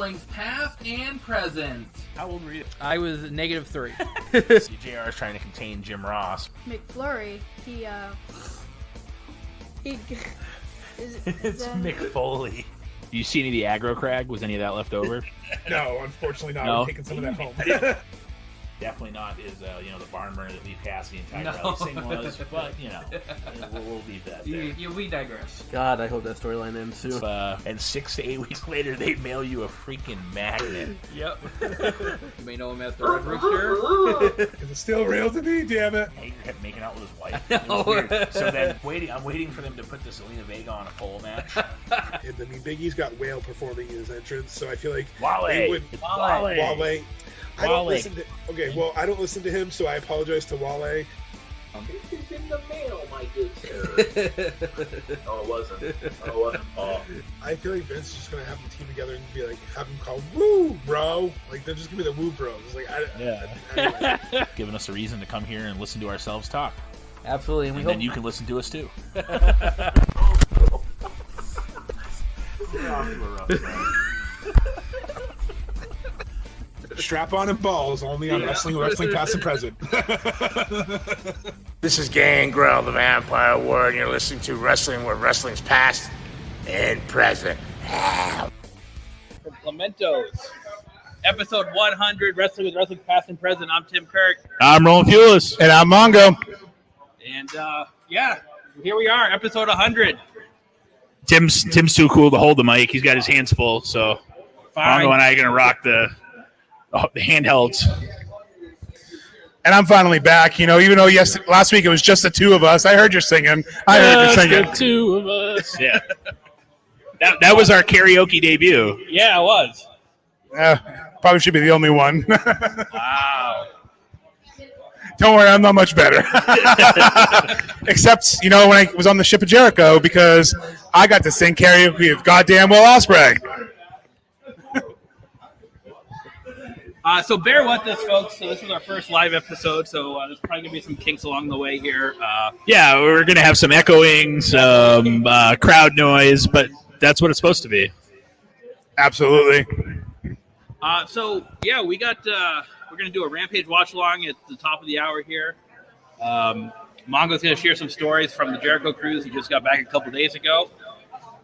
wrestling's past and present. How old were you? I was -3. JR is trying to contain Jim Ross. McFlurry, It's Mick Foley. Do you see any of the aggro crag? Was any of that left over? No, unfortunately not. No? I'm taking some of that home. Definitely not is the barn burner that Leaf Cassidy and Ty Rally Singh was, but we'll leave that there. We digress. God, I hope that storyline ends too. And 6 to 8 weeks later, they mail you a freaking magnet. Yep. You may know him as the Red Rooster. Is it still real to me? Damn it! Hager kept making out with his wife. It was weird. So then, I'm waiting for them to put the Selena Vega on a pole match. And I mean, Big E's got Whale performing in his entrance, so I feel like Wale. Wale. I don't listen to. Okay, well, I don't listen to him, so I apologize to Wale. This is in the mail, my good sir. No, it wasn't. Paul. I feel like Vince is just gonna have them team together and be like, have them call Woo Bro. Like they're just gonna be the Woo Bros. It's like, anyway. Giving us a reason to come here and listen to ourselves talk. Absolutely, And then you can listen to us too. Strap on and balls only on wrestling past and present. This is Gangrel, the Vampire Ward, and you're listening to Wrestling where wrestling's past and present. From Clementos, episode 100, Wrestling with Wrestling's Past and Present. I'm Tim Kirk. I'm Roland Fulis. And I'm Mongo. And here we are, episode 100. Tim's too cool to hold the mic. He's got his hands full, so Fine. Mongo and I are gonna rock the handhelds. And I'm finally back. Even though last week it was just the two of us. I heard you singing. The two of us. Yeah. That was our karaoke debut. Yeah, it was. Probably should be the only one. Wow. Don't worry, I'm not much better. Except, when I was on the ship of Jericho, because I got to sing karaoke with goddamn Will Ospreay. So bear with us, folks. So this is our first live episode, so there's probably going to be some kinks along the way here. We're going to have some echoing, some crowd noise, but that's what it's supposed to be. Absolutely. We got we're going to do a Rampage watch-along at the top of the hour here. Mongo's going to share some stories from the Jericho cruise. He just got back a couple days ago.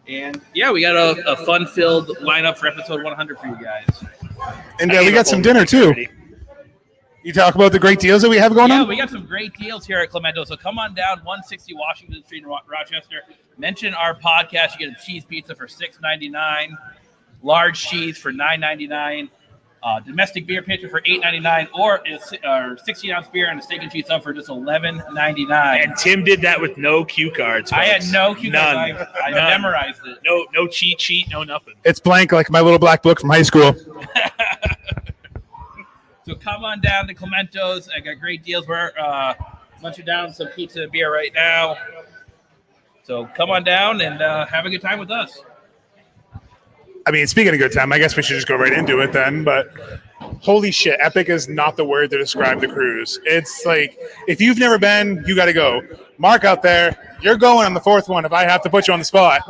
And, we got a fun-filled lineup for episode 100 for you guys. And we got some dinner, too. You talk about the great deals that we have going on? Yeah, we got some great deals here at Clementos. So come on down, 160 Washington Street in Rochester. Mention our podcast. You get a cheese pizza for $6.99, large cheese for $9.99, domestic beer pitcher for $8.99, or a 16-ounce beer and a steak and cheese sub for just $11.99. And Tim did that with no cue cards. I had no cue cards. I memorized it. No cheat sheet, no nothing. It's blank like my little black book from high school. So come on down to Clementos. I got great deals. We're munching down some pizza and beer right now. So come on down and have a good time with us. I mean, speaking of good time, I guess we should just go right into it then. But holy shit, epic is not the word to describe the cruise. It's like, if you've never been, you got to go. Mark out there, you're going on the fourth one if I have to put you on the spot.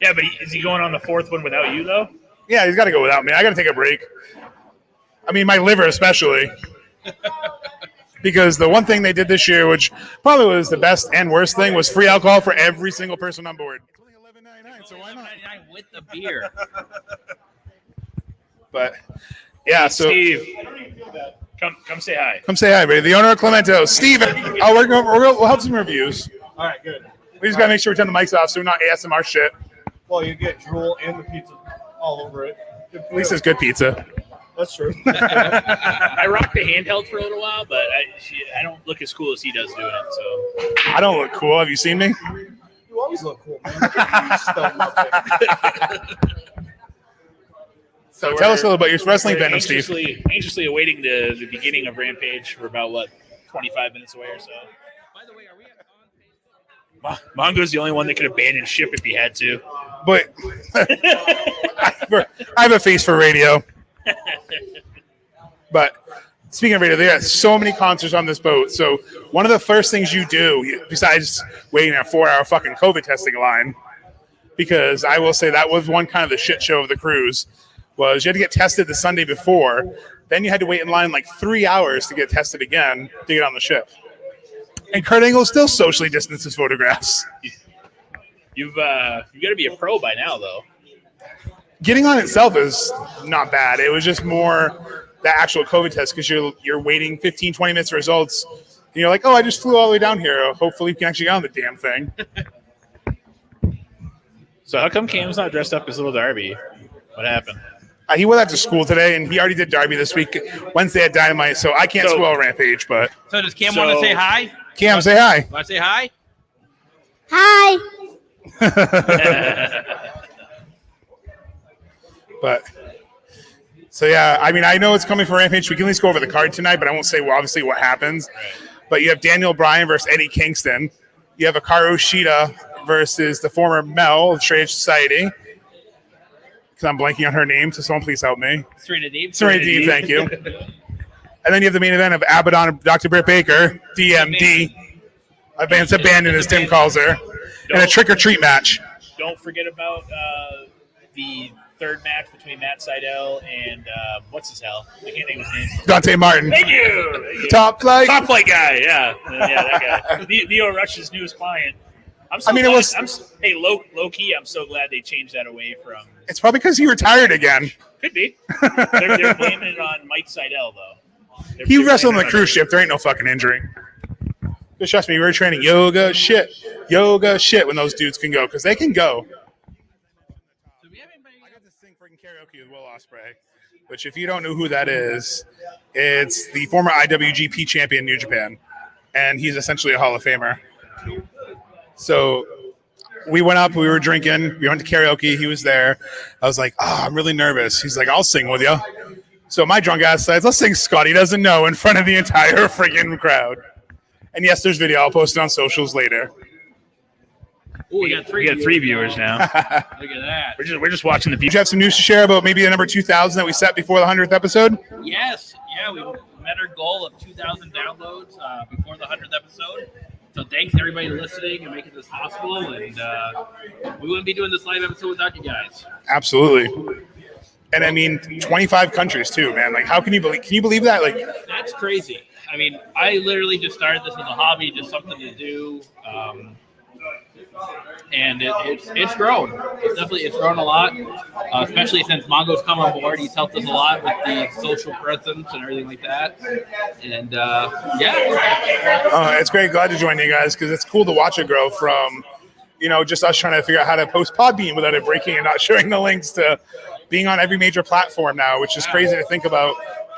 Yeah, but is he going on the fourth one without you, though? Yeah, he's got to go without me. I got to take a break. I mean, my liver especially. Because the one thing they did this year, which probably was the best and worst thing, was free alcohol for every single person on board. So why not? $11.99 with the beer. But yeah, so Steve, come say hi. Come say hi, buddy. The owner of Clementos, Steve. We'll have some reviews. All right, good. We just gotta make sure we turn the mics off so we're not ASMR shit. Well, you get drool and the pizza all over it. At least it's good pizza. That's true. I rocked the handheld for a little while, but I don't look as cool as he does doing it. So I don't look cool. Have you seen me? You always look cool, man. So tell us a little about your wrestling fandom, Steve. Anxiously awaiting the beginning of Rampage. We're about 25 minutes away or so. By the way, are we on Facebook? Mongo's the only one that could abandon ship if he had to. But I have a face for radio. But speaking of radio, there are so many concerts on this boat. So one of the first things you do, besides waiting a 4-hour fucking COVID testing line, because I will say that was one kind of the shit show of the cruise. Was you had to get tested the Sunday before, then you had to wait in line like 3 hours to get tested again to get on the ship. And Kurt Angle still socially distanced his photographs. You got to be a pro by now, though. Getting on itself is not bad. It was just more the actual COVID test because you're waiting 15, 20 minutes for results. And you're like, oh, I just flew all the way down here. Hopefully we can actually get on the damn thing. So how come Cam's not dressed up as little Darby? What happened? He went out to school today, and he already did Darby this week, Wednesday at Dynamite, so I can't spoil Rampage. But So does Cam want to say hi? Cam, say hi. Want to say hi? Hi. But so yeah, I mean, I know it's coming for Rampage. We can at least go over the card tonight, but I won't say obviously what happens. But you have Daniel Bryan versus Eddie Kingston. You have Hikaru Shida versus the former Mel of Straight Edge Society. Because I'm blanking on her name, so someone please help me. Serena Deeb. Serena Deeb, thank you. And then you have the main event of Abaddon and Dr. Britt Baker, DMD. Advanced Abandon, as Tim calls her. And a trick-or-treat match. Don't forget about the third match between Matt Sydal and what's his hell? I can't think of his name. Dante Martin. Thank you. Top flight. Top flight guy, yeah, that guy. Neo Rush's newest client. Hey, low key, I'm so glad they changed that away from. It's probably because he retired again. Could be. They're blaming it on Mike Sydal, though. He wrestled on the cruise ship. There ain't no fucking injury. Just trust me, we were training yoga shit when those dudes can go, because they can go. I got to sing freaking karaoke with Will Ospreay, which if you don't know who that is, it's the former IWGP champion in New Japan, and he's essentially a Hall of Famer. So we went up, we were drinking, we went to karaoke, he was there. I was like, I'm really nervous. He's like, I'll sing with you. So my drunk ass says, let's sing Scotty Doesn't Know in front of the entire friggin' crowd. And yes, there's video. I'll post it on socials later. Ooh, we got three viewers now. Look at that. We're just watching the Do you view. have some news to share about maybe the number 2,000 that we set before the 100th episode? Yes. Yeah, we met our goal of 2,000 downloads before the 100th episode. So thanks to everybody listening and making this possible. And we wouldn't be doing this live episode without you guys. Absolutely. And I mean, 25 countries too, man. Like, how can you believe that? Like, That's crazy. I mean, I literally just started this as a hobby, just something to do. And it's grown. It's grown a lot, especially since Mongo's come on board. He's helped us a lot with the social presence and everything like that. And it's great. Glad to join you guys because it's cool to watch it grow from, just us trying to figure out how to post Podbean without it breaking and not showing the links to being on every major platform now, which is crazy to think about.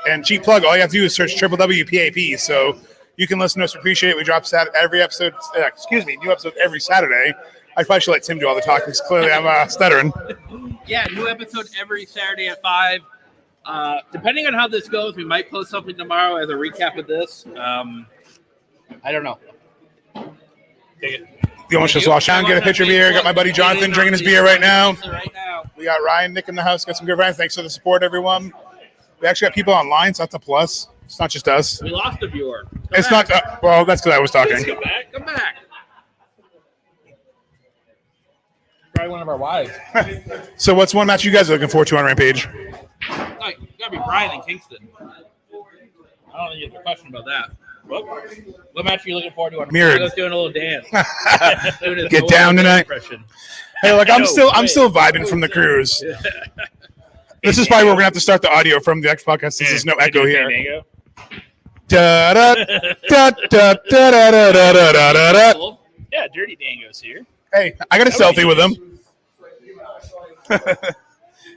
And cheap plug, all you have to do is search www.PAP. So you can listen to us. Appreciate it. We drop new episode every Saturday. I probably should let Tim do all the talking because clearly I'm stuttering. Yeah, new episode every Saturday at 5. Depending on how this goes, we might post something tomorrow as a recap of this. I don't know. You almost just lost Sean. Get a picture of beer. Got my buddy Jonathan drinking his beer right now. We got Ryan, Nick in the house. Got some good friends. Thanks for the support, everyone. We actually got people online, so that's a plus. It's not just us. We lost a viewer. It's not. Well, that's because I was talking. Come back. Probably one of our wives. So, what's one match you guys are looking forward to on Rampage? Like, gotta be Brian and Kingston. I don't think you have a question about that. What match are you looking forward to? Mirrored. I was doing a little dance. Get down tonight. Impression. Hey, look, I'm still vibing from the cruise. This is probably where we're gonna have to start the audio from the next podcast since there's no echo here. Da da da da da da da da da da. Yeah, Dirty Dango's here. Hey, I got a selfie with him.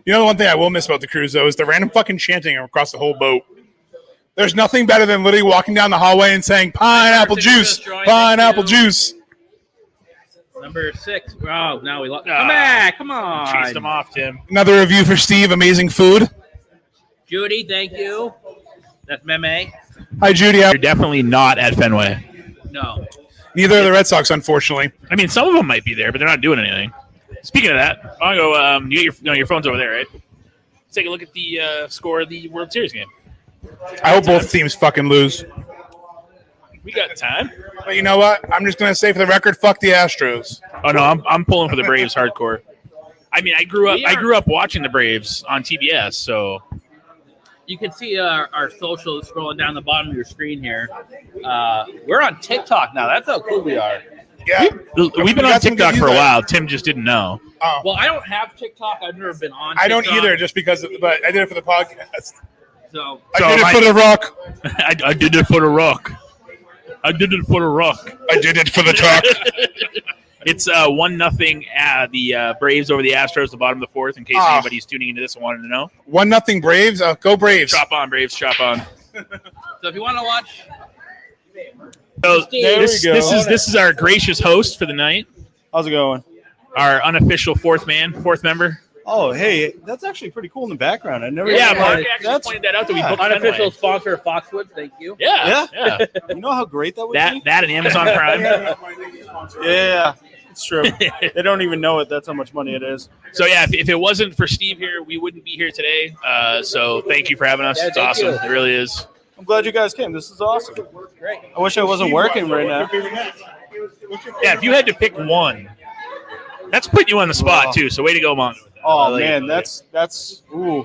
The one thing I will miss about the cruise though is the random fucking chanting across the whole boat. There's nothing better than literally walking down the hallway and saying pineapple juice, pineapple juice. Number 6. Oh, now we lost. Come back. Come on. Chased him off, Tim. Another review for Steve. Amazing food. Judy, thank you. That's Meme. Hi, Judy. You're definitely not at Fenway. No. Neither are the Red Sox, unfortunately. I mean, some of them might be there, but they're not doing anything. Speaking of that, I'll go. You get your phone's over there, right? Let's take a look at the score of the World Series game. I hope both teams fucking lose. We got time. But you know what? I'm just gonna say for the record, fuck the Astros. Oh no, I'm pulling for the Braves hardcore. I mean, I grew up watching the Braves on TBS, so You can see our socials scrolling down the bottom of your screen here. We're on TikTok now. That's how cool we are. Yeah. we've been on TikTok for a while. Tim just didn't know. Oh. Well, I don't have TikTok. I've never been on I TikTok. don't either, just because, but I did it for the podcast. So I did it for the rock. I did it for the rock. I did it for the rock. I did it for the truck. It's 1-0. The Braves over the Astros, the bottom of the fourth. In case anybody's tuning into this and wanted to know, 1-0 Braves. Go Braves. chop on Braves, chop on. so if you want to watch, So There this we go. this is our gracious host for the night, How's it going? our unofficial fourth member. Oh, hey, that's actually pretty cool in the background. I never. Yeah, Yeah, Mark yeah, actually pointed that out that we booked unofficial Fenway. sponsor of Foxwoods. Thank you. Yeah. You know how great that would be? That and Amazon Prime. Yeah, it's true. They don't even know it. That's how much money it is. So yeah, if it wasn't for Steve here, we wouldn't be here today. So thank you for having us. Yeah, It's thank awesome. you. It really is. I'm glad you guys came. This is awesome. Great. I wish I wasn't working right now. Yeah, if you had to pick one, that's putting you on the spot too. So way to go, Mon. Oh man, that's ooh.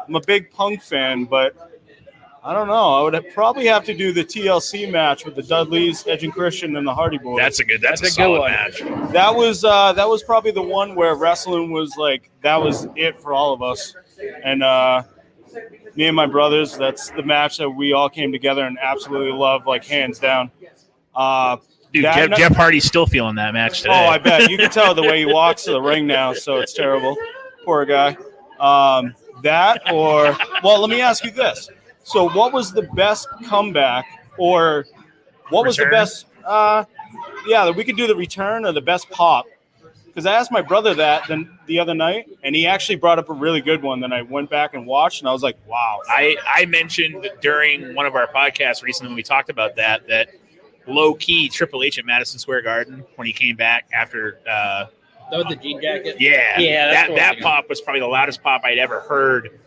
I'm a big Punk fan, but I don't know. I would probably have to do the TLC match with the Dudleys, Edge and Christian, and the Hardy Boys. That's a That's a good solid one. match. That was probably the one where wrestling was like that was it for all of us, and me and my brothers. That's the match that we all came together and absolutely loved, like hands down. Dude, Jeff Hardy's still feeling that match today. Oh, I bet you can tell the way he walks to the ring now. So it's terrible, poor guy. That or well, let me ask you this. So, what was the best comeback, or what was the Return? best? We could do the return or the best pop. Because I asked my brother that the other night, and he actually brought up a really good one. Then I went back and watched, and I was like, "Wow!" I mentioned during one of our podcasts recently when we talked about that low key Triple H at Madison Square Garden when he came back after. That was the jean jacket. Yeah, that's what that I pop was probably the loudest pop I'd ever heard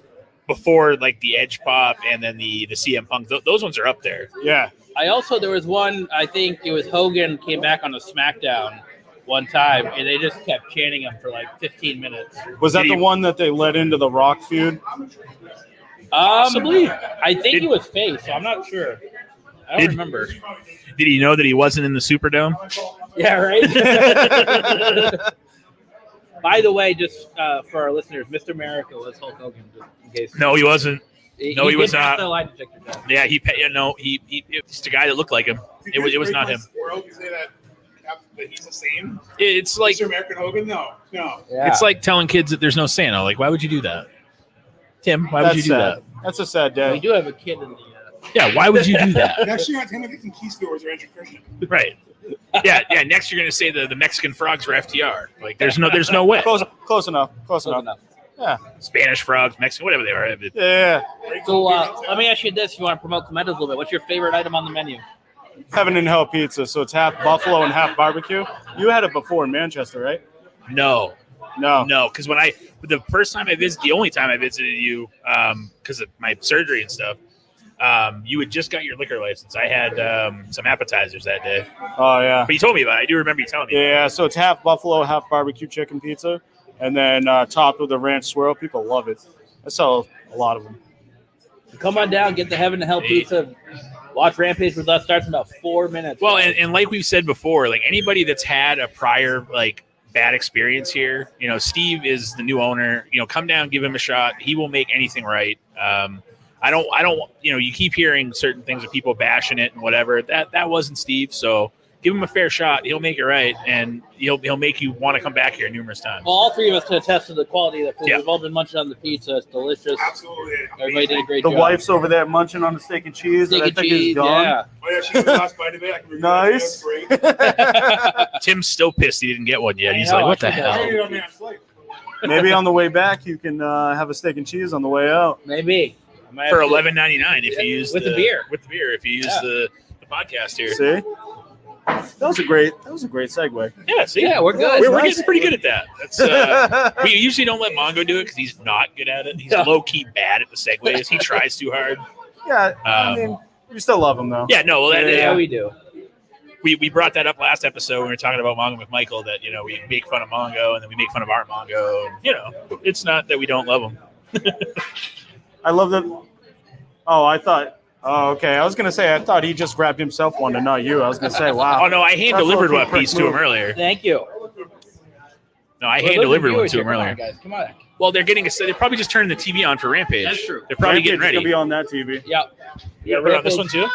before, like the Edge pop and then the CM Punk. Those ones are up there. Yeah, There was one. I think it was Hogan came back on a SmackDown one time, and they just kept chanting him for like 15 minutes. was that Did the he- one that they led into the Rock feud? Possibly. I think he was face, so I'm not sure. I don't Did- remember. Did he know that he wasn't in the Superdome? Yeah, right. By the way, just for our listeners, Mr. America was Hulk Hogan, just in case. No, he wasn't. No, he was did pass not. the lie detector test. Yeah, it's the guy that looked like him. It was not him. World, you say that he's the same. It's like Mr. American Hogan? No. Yeah. it's like telling kids that there's no Santa. Like, why would you do that, Tim? Why would you do sad. That's a sad we day. do have a kid in the. that? Yeah, why would you do that? Next year, I'm going to get some Conquistadors or Andrew Christian. Right. Yeah. Next, you're gonna say the Mexican frogs were FTR. Like, there's no way. Close enough. Close enough. Yeah. Spanish frogs, Mexican, whatever they are. Yeah. So let me ask you this: if you want to promote Clementos a little bit, what's your favorite item on the menu? Heaven and Hell pizza. So it's half buffalo and half barbecue. You had it before in Manchester, right? No, No. because the first time I visited, the only time I visited you, because of my surgery and stuff, you had just got your liquor license. I had some appetizers that day, Oh, yeah. but you told me about it. I do remember you telling me. Yeah, so it's half buffalo, half barbecue chicken pizza, and then topped with a ranch swirl. People love it. I sell a lot of them. So come on down, get the Heaven and Hell pizza. Watch Rampage with us. Starts in about 4 minutes. Well, and like we've said before, like anybody that's had a prior bad experience here, Steve is the new owner. Come down, give him a shot. He will make anything right. I don't. You keep hearing certain things of people bashing it and whatever. That wasn't Steve. So give him a fair shot. He'll make it right, and he'll make you want to come back here numerous times. Well, all three of us can attest to the quality of the food. Yeah. We've all been munching on the pizza. It's delicious. Absolutely. Everybody did a great The job. wife's over there munching on the steak and cheese. Steak that I and think cheese, is gone. yeah. Oh, yeah, she was the last bite of it. I can remember Nice. that. Great. Tim's still pissed he didn't get one yet. He's I know, like, what the I should hell? I ate it on man's flight. Maybe on the way back, you can have a steak and cheese on the way out. Maybe. I might For have to- $11.99 if you use With the beer. With the beer, if you use Yeah. the podcast here. See? That was a great segue. Yeah, see, Yeah, we're good. We're Nice. getting pretty good at that. That's we usually don't let Mongo do it because he's not good at it. He's low key bad at the segues. He tries too hard. Yeah, I mean, we still love him though. Yeah, no, well, Yeah, we do. we brought that up last episode when we were talking about Mongo McMichael, that, you know, we make fun of Mongo and then we make fun of our Mongo. And, you know, it's not that we don't love him. I love that. Oh, I thought. Oh, okay. I was gonna say I thought he just grabbed himself one and not you. I was gonna say, wow. Oh no, I hand delivered That's one piece to him move. earlier. Thank you. No, I hand delivered one to him Come on, earlier. guys. Come on. Well, they're getting they're probably just turning the TV on for Rampage. That's true. They're probably Rampage getting ready. Could be on that TV. Yep. You put it on this one too?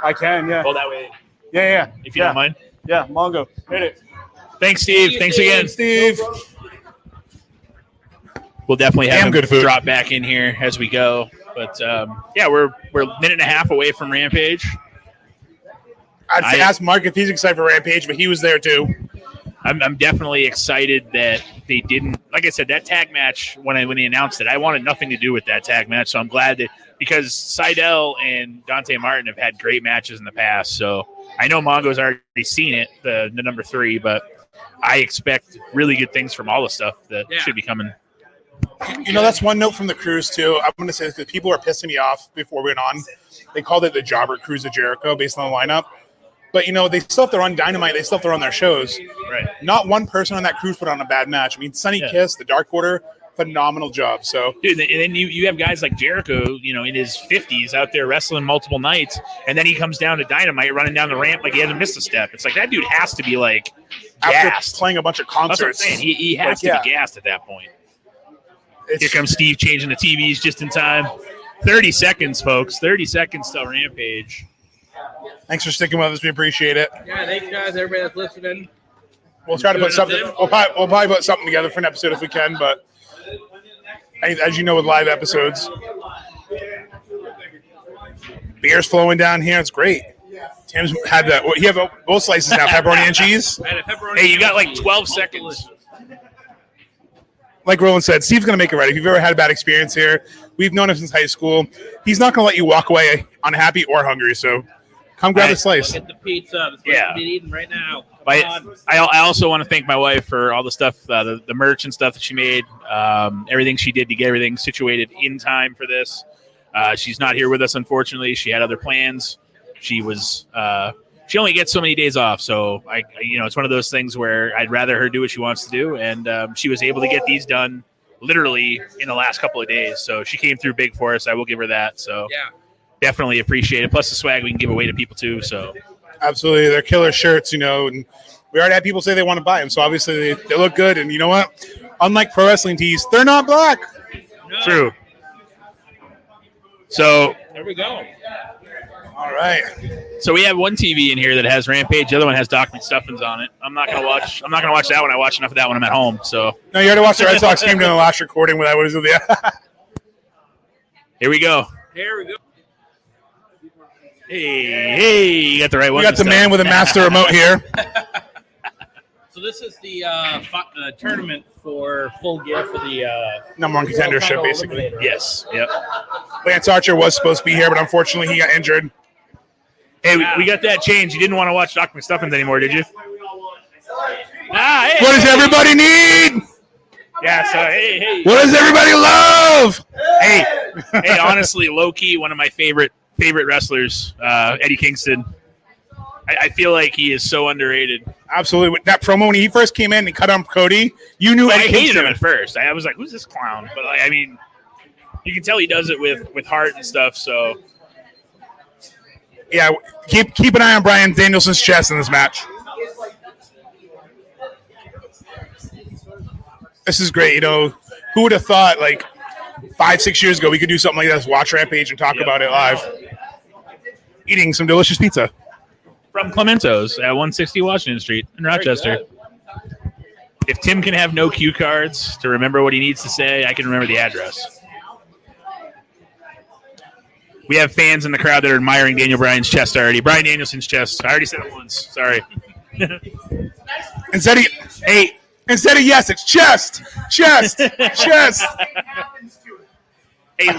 I can, yeah. Oh, that way. Yeah. If you don't mind. Yeah, Mongo. Hit it. Thanks, Steve. Thanks again, Steve. We'll definitely have Damn him good food. drop back in here as we go. But yeah, we're a minute and a half away from Rampage. I'd say ask Mark if he's excited for Rampage, but he was there too. I'm definitely excited that they didn't. Like I said, that tag match when they announced it, I wanted nothing to do with that tag match. So I'm glad that, because Seidel and Dante Martin have had great matches in the past. So I know Mongo's already seen it, the number 3, but I expect really good things from all the stuff that should be coming. You know, that's one note from the cruise too. I'm going to say this because people were pissing me off before we went on. They called it the Jobber Cruise of Jericho based on the lineup. But, you know, they still have to run Dynamite. They still have to run their shows. Right. Not one person on that cruise put on a bad match. I mean, Sonny Kiss, the Dark Order, phenomenal job. So, dude, and then you have guys like Jericho, you know, in his 50s out there wrestling multiple nights, and then he comes down to Dynamite running down the ramp like he hasn't missed a step. It's like that dude has to be like after gassed. playing a bunch of That's what I'm concerts. saying. He has to be gassed at that point. Here comes Steve changing the TVs just in time. 30 seconds, folks. 30 seconds till Rampage. Thanks for sticking with us. We appreciate it. Yeah, thanks, guys. Everybody that's listening. We'll try to put something. We'll probably put something together for an episode if we can. But as you know, with live episodes, beer's flowing down here. It's great. Tim's had that. You have both slices now, pepperoni and cheese. Hey, you got like 12 seconds. Like Roland said, Steve's going to make it right. If you've ever had a bad experience here, we've known him since high school. He's not going to let you walk away unhappy or hungry. So come grab a slice. Get the pizza. That's what we're eating right now. I also want to thank my wife for all the stuff, the merch and stuff that she made, everything she did to get everything situated in time for this. She's not here with us, unfortunately. She had other plans. She was she only gets so many days off, so it's one of those things where I'd rather her do what she wants to do, and she was able to get these done literally in the last couple of days. So she came through big for us. I will give her that. So definitely appreciate it. Plus the swag we can give away to people too. So absolutely, they're killer shirts, and we already had people say they want to buy them. So obviously they look good, and you know what? Unlike pro wrestling tees, they're not black. No. True. So there we go. All right. So we have one TV in here that has Rampage. The other one has Doc McStuffins on it. I'm not gonna watch that one. I watch enough of that when I'm at home. So No, you already watched the Red Sox game during the last recording when I was with you. Here we go. Here we go. Hey, you got the right one. We got the man with a master remote here. So this is the tournament for full gear for the Number one contendership, basically. Eliminator. Yes. Yep. Lance Archer was supposed to be here, but unfortunately he got injured. Hey, we got that changed. You didn't want to watch Doc McStuffins anymore, did you? Hey. What does everybody need? Yeah. So hey. What does everybody love? Hey. Honestly, low key, one of my favorite wrestlers, Eddie Kingston. I feel like he is so underrated. Absolutely. With that promo when he first came in and cut on Cody, you knew Eddie I hated Kingston. him at first. I was like, "Who's this clown?" But I mean, you can tell he does it with heart and stuff. So yeah, keep an eye on Bryan Danielson's chest in this match. This is great. Who would have thought like 5-6 years ago we could do something like this, watch Rampage and talk about it live. Eating some delicious pizza. from Clementos at 160 Washington Street in Rochester. If Tim can have no cue cards to remember what he needs to say, I can remember the address. We have fans in the crowd that are admiring Daniel Bryan's chest already. Bryan Danielson's chest. I already said it once. Sorry. Instead of yes, it's chest. Chest. Hey,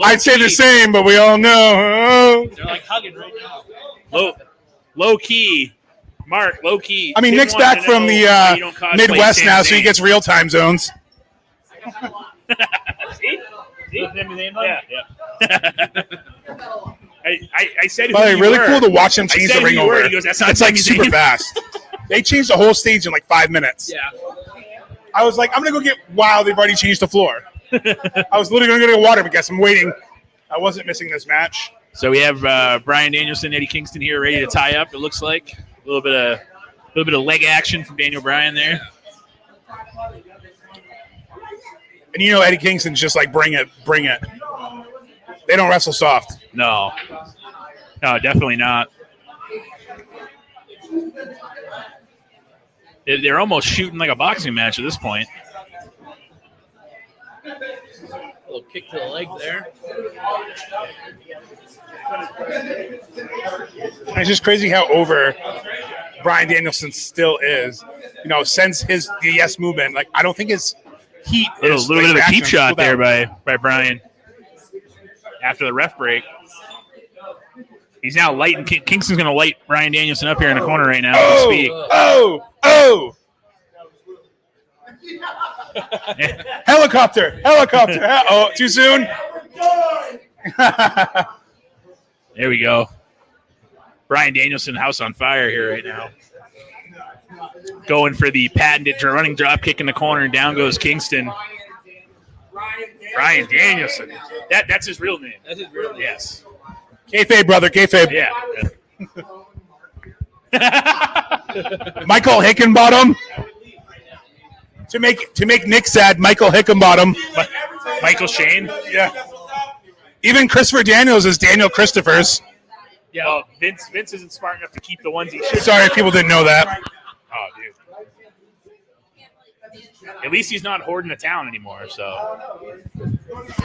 I'd say the same, but we all know. They're like hugging right now. Low key. Mark, low key. I mean, Tim Nick's wanted back to from know the why you don't cosplay Midwest Sami now, so he Zayn. gets real time zones. See? Yeah. I said, But who you really were. cool to watch him I change said the who ring you were. over. He goes, that's not It's like super fast. They changed the whole stage in like 5 minutes. Yeah. I was like, I'm going to go get wow. They've already changed the floor. I was literally going to go get water because I'm waiting. I wasn't missing this match. So we have Brian Danielson, Eddie Kingston here, ready to tie up. It looks like a little bit of leg action from Daniel Bryan there. And you know Eddie Kingston's just like, bring it. They don't wrestle soft. No, definitely not. They're almost shooting like a boxing match at this point. A little kick to the leg there. And it's just crazy how over Brian Danielson still is. You know, since the yes movement, like I don't think his heat A little bit of a cheap shot there by. by Brian after the ref break. He's now lighting. Kingston's going to light Brian Danielson up here in the corner right now as we speak. Oh! Helicopter! Oh, too soon? There we go. Brian Danielson, house on fire here right now. Going for the patented running drop kick in the corner, and down goes Kingston. Brian Danielson. That's his real name. That's his real name. Yes. Kayfabe, brother, kayfabe. Yeah. Michael Hickenbottom. To make Nick sad, Michael Hickenbottom. Michael Shane. Yeah. Even Christopher Daniels is Daniel Christophers. Yeah. Oh, Vince isn't smart enough to keep the ones he should. Sorry if people didn't know that. Oh, dude. At least he's not hoarding a town anymore, so.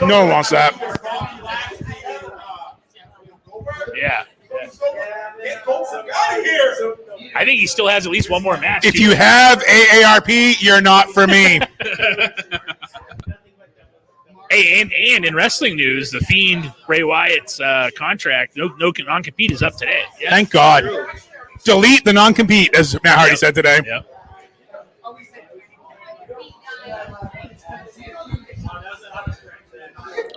No one wants that. Yeah. I think he still has at least one more match. If you have AARP, you're not for me. Hey, and in wrestling news, the Fiend Bray Wyatt's contract, no non-compete is up today. Yeah. Thank God. Delete the non-compete, as Matt Hardy said today. Yep.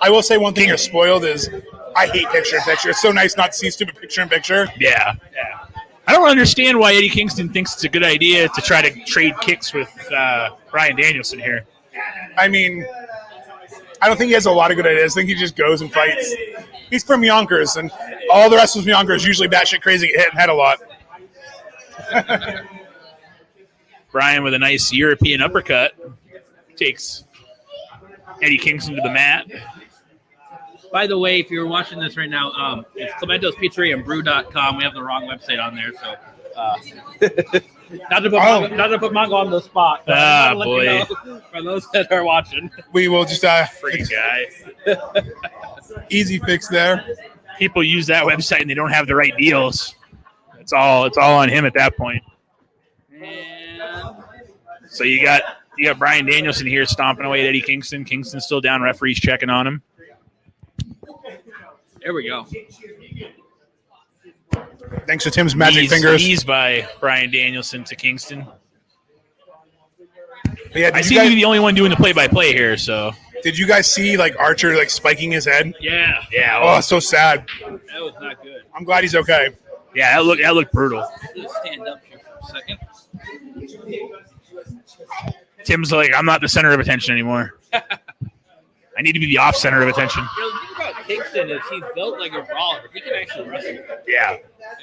I will say one thing you're spoiled is I hate picture-in-picture. It's so nice not to see stupid picture-in-picture. Yeah. I don't understand why Eddie Kingston thinks it's a good idea to try to trade kicks with Brian Danielson here. I mean, I don't think he has a lot of good ideas. I think he just goes and fights. He's from Yonkers, and all the wrestlers from Yonkers usually batshit crazy, get hit and head a lot. Brian with a nice European uppercut takes Eddie Kingston to the mat. By the way, if you're watching this right now, it's Clementos Pizzeria and Brew.com. We have the wrong website on there, so not to put Mongo on the spot. But I wanna let you know for those that are watching. We will just Freaking guy. easy fix there. People use that website and they don't have the right deals. It's all on him at that point. And So you got Brian Danielson here stomping away at Eddie Kingston. Kingston's still down. Referee's checking on him. there we go. Thanks to Tim's magic fingers. Knees by Brian Danielson to Kingston. But yeah, I seem to be the only one doing the play-by-play here, so. did you guys see like Archer like spiking his head? Yeah, Oh, it's so sad. that was not good. I'm glad he's okay. Yeah, that looked brutal. Let's stand up here for a second. Tim's like, I'm not the center of attention anymore. I need to be the off center of attention. You know, the thing about Kingston is he's built like a brawler. He can actually wrestle. Yeah.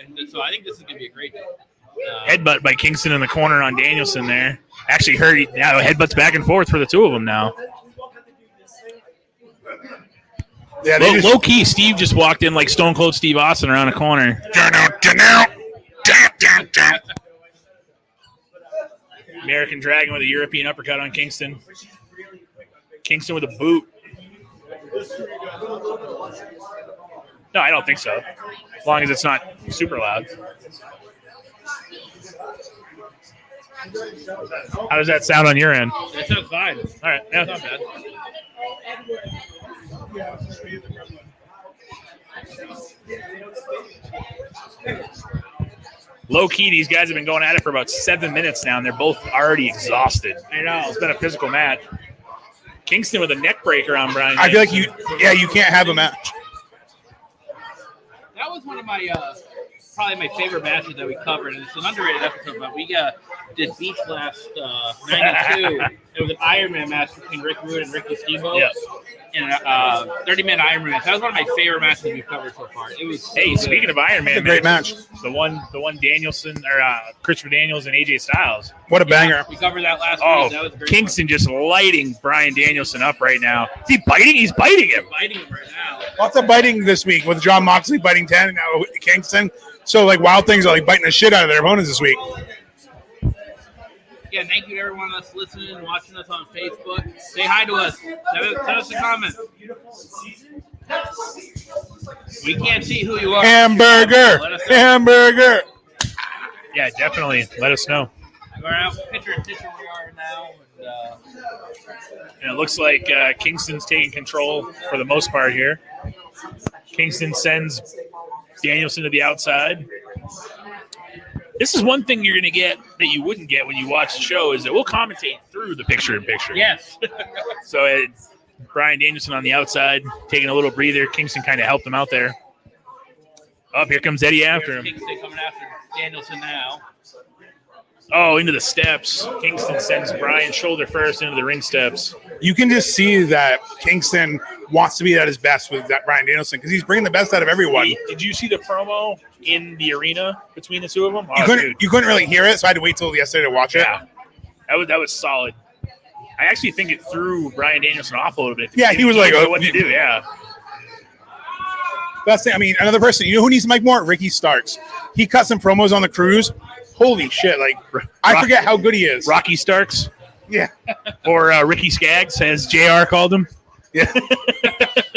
And so I think this is going to be a great Headbutt by Kingston in the corner on Danielson there. Actually hurt. Yeah, headbutts back and forth for the two of them now. Yeah, Low key, Steve just walked in like Stone Cold Steve Austin around the corner. American Dragon with a European uppercut on Kingston. Kingston with a boot. No, I don't think so. As long as it's not super loud. How does that sound on your end? That sounds fine. All right. Yeah. Not bad. Low key, these guys have been going at it for about 7 minutes now, and they're both already exhausted. I know. It's been a physical match. Kingston with a neck breaker on Brian. I feel like you can't have a match. that was one of my probably my favorite matches that we covered, and it's an underrated episode. But we did Beach last '92. It was an Ironman match between Rick Rude and Ricky Steamboat. Yes. In a 30-minute Ironman match. That was one of my favorite matches we've covered so far. It was. Hey, speaking of Iron Man, great match. The one Danielson or Christopher Daniels and AJ Styles. What a banger! We covered that last week. That was great. Kingston just lighting Brian Danielson up right now. Is he biting? He's biting him. Biting him right now. Lots of biting this week with John Moxley biting 10 and now with Kingston. So like Wild Things are like biting the shit out of their opponents this week. Yeah, thank you to everyone that's listening and watching us on Facebook. Say hi to us. Send us a comment. We can't see who you are. Hamburger. Let us know. Hamburger. Yeah, definitely. Let us know. We're out picture in picture we are now. And it looks like Kingston's taking control for the most part here. Kingston sends Danielson to the outside. This is one thing you're going to get that you wouldn't get when you watch the show is that we'll commentate through the picture-in-picture. Yes. So Brian Danielson on the outside, taking a little breather. Kingston kind of helped him out there. Oh, here comes Eddie after him. Kingston coming after Danielson now. Oh, into the steps. Kingston sends Brian shoulder first into the ring steps. You can just see that Kingston wants to be at his best with that Brian Danielson because he's bringing the best out of everyone. Did you see the promo in the arena between the two of them? Oh, You couldn't really hear it, so I had to wait till yesterday to watch it. Yeah, that was solid. I actually think it threw Brian Danielson off a little bit. Yeah, he was like, didn't know what to do. Yeah. That's the, I mean, another person. You know who needs to make more? Ricky Starks. He cut some promos on the cruise. Holy shit! Like I forget how good he is. Rocky Starks. Yeah. Or Ricky Skaggs, as JR called him. Yeah.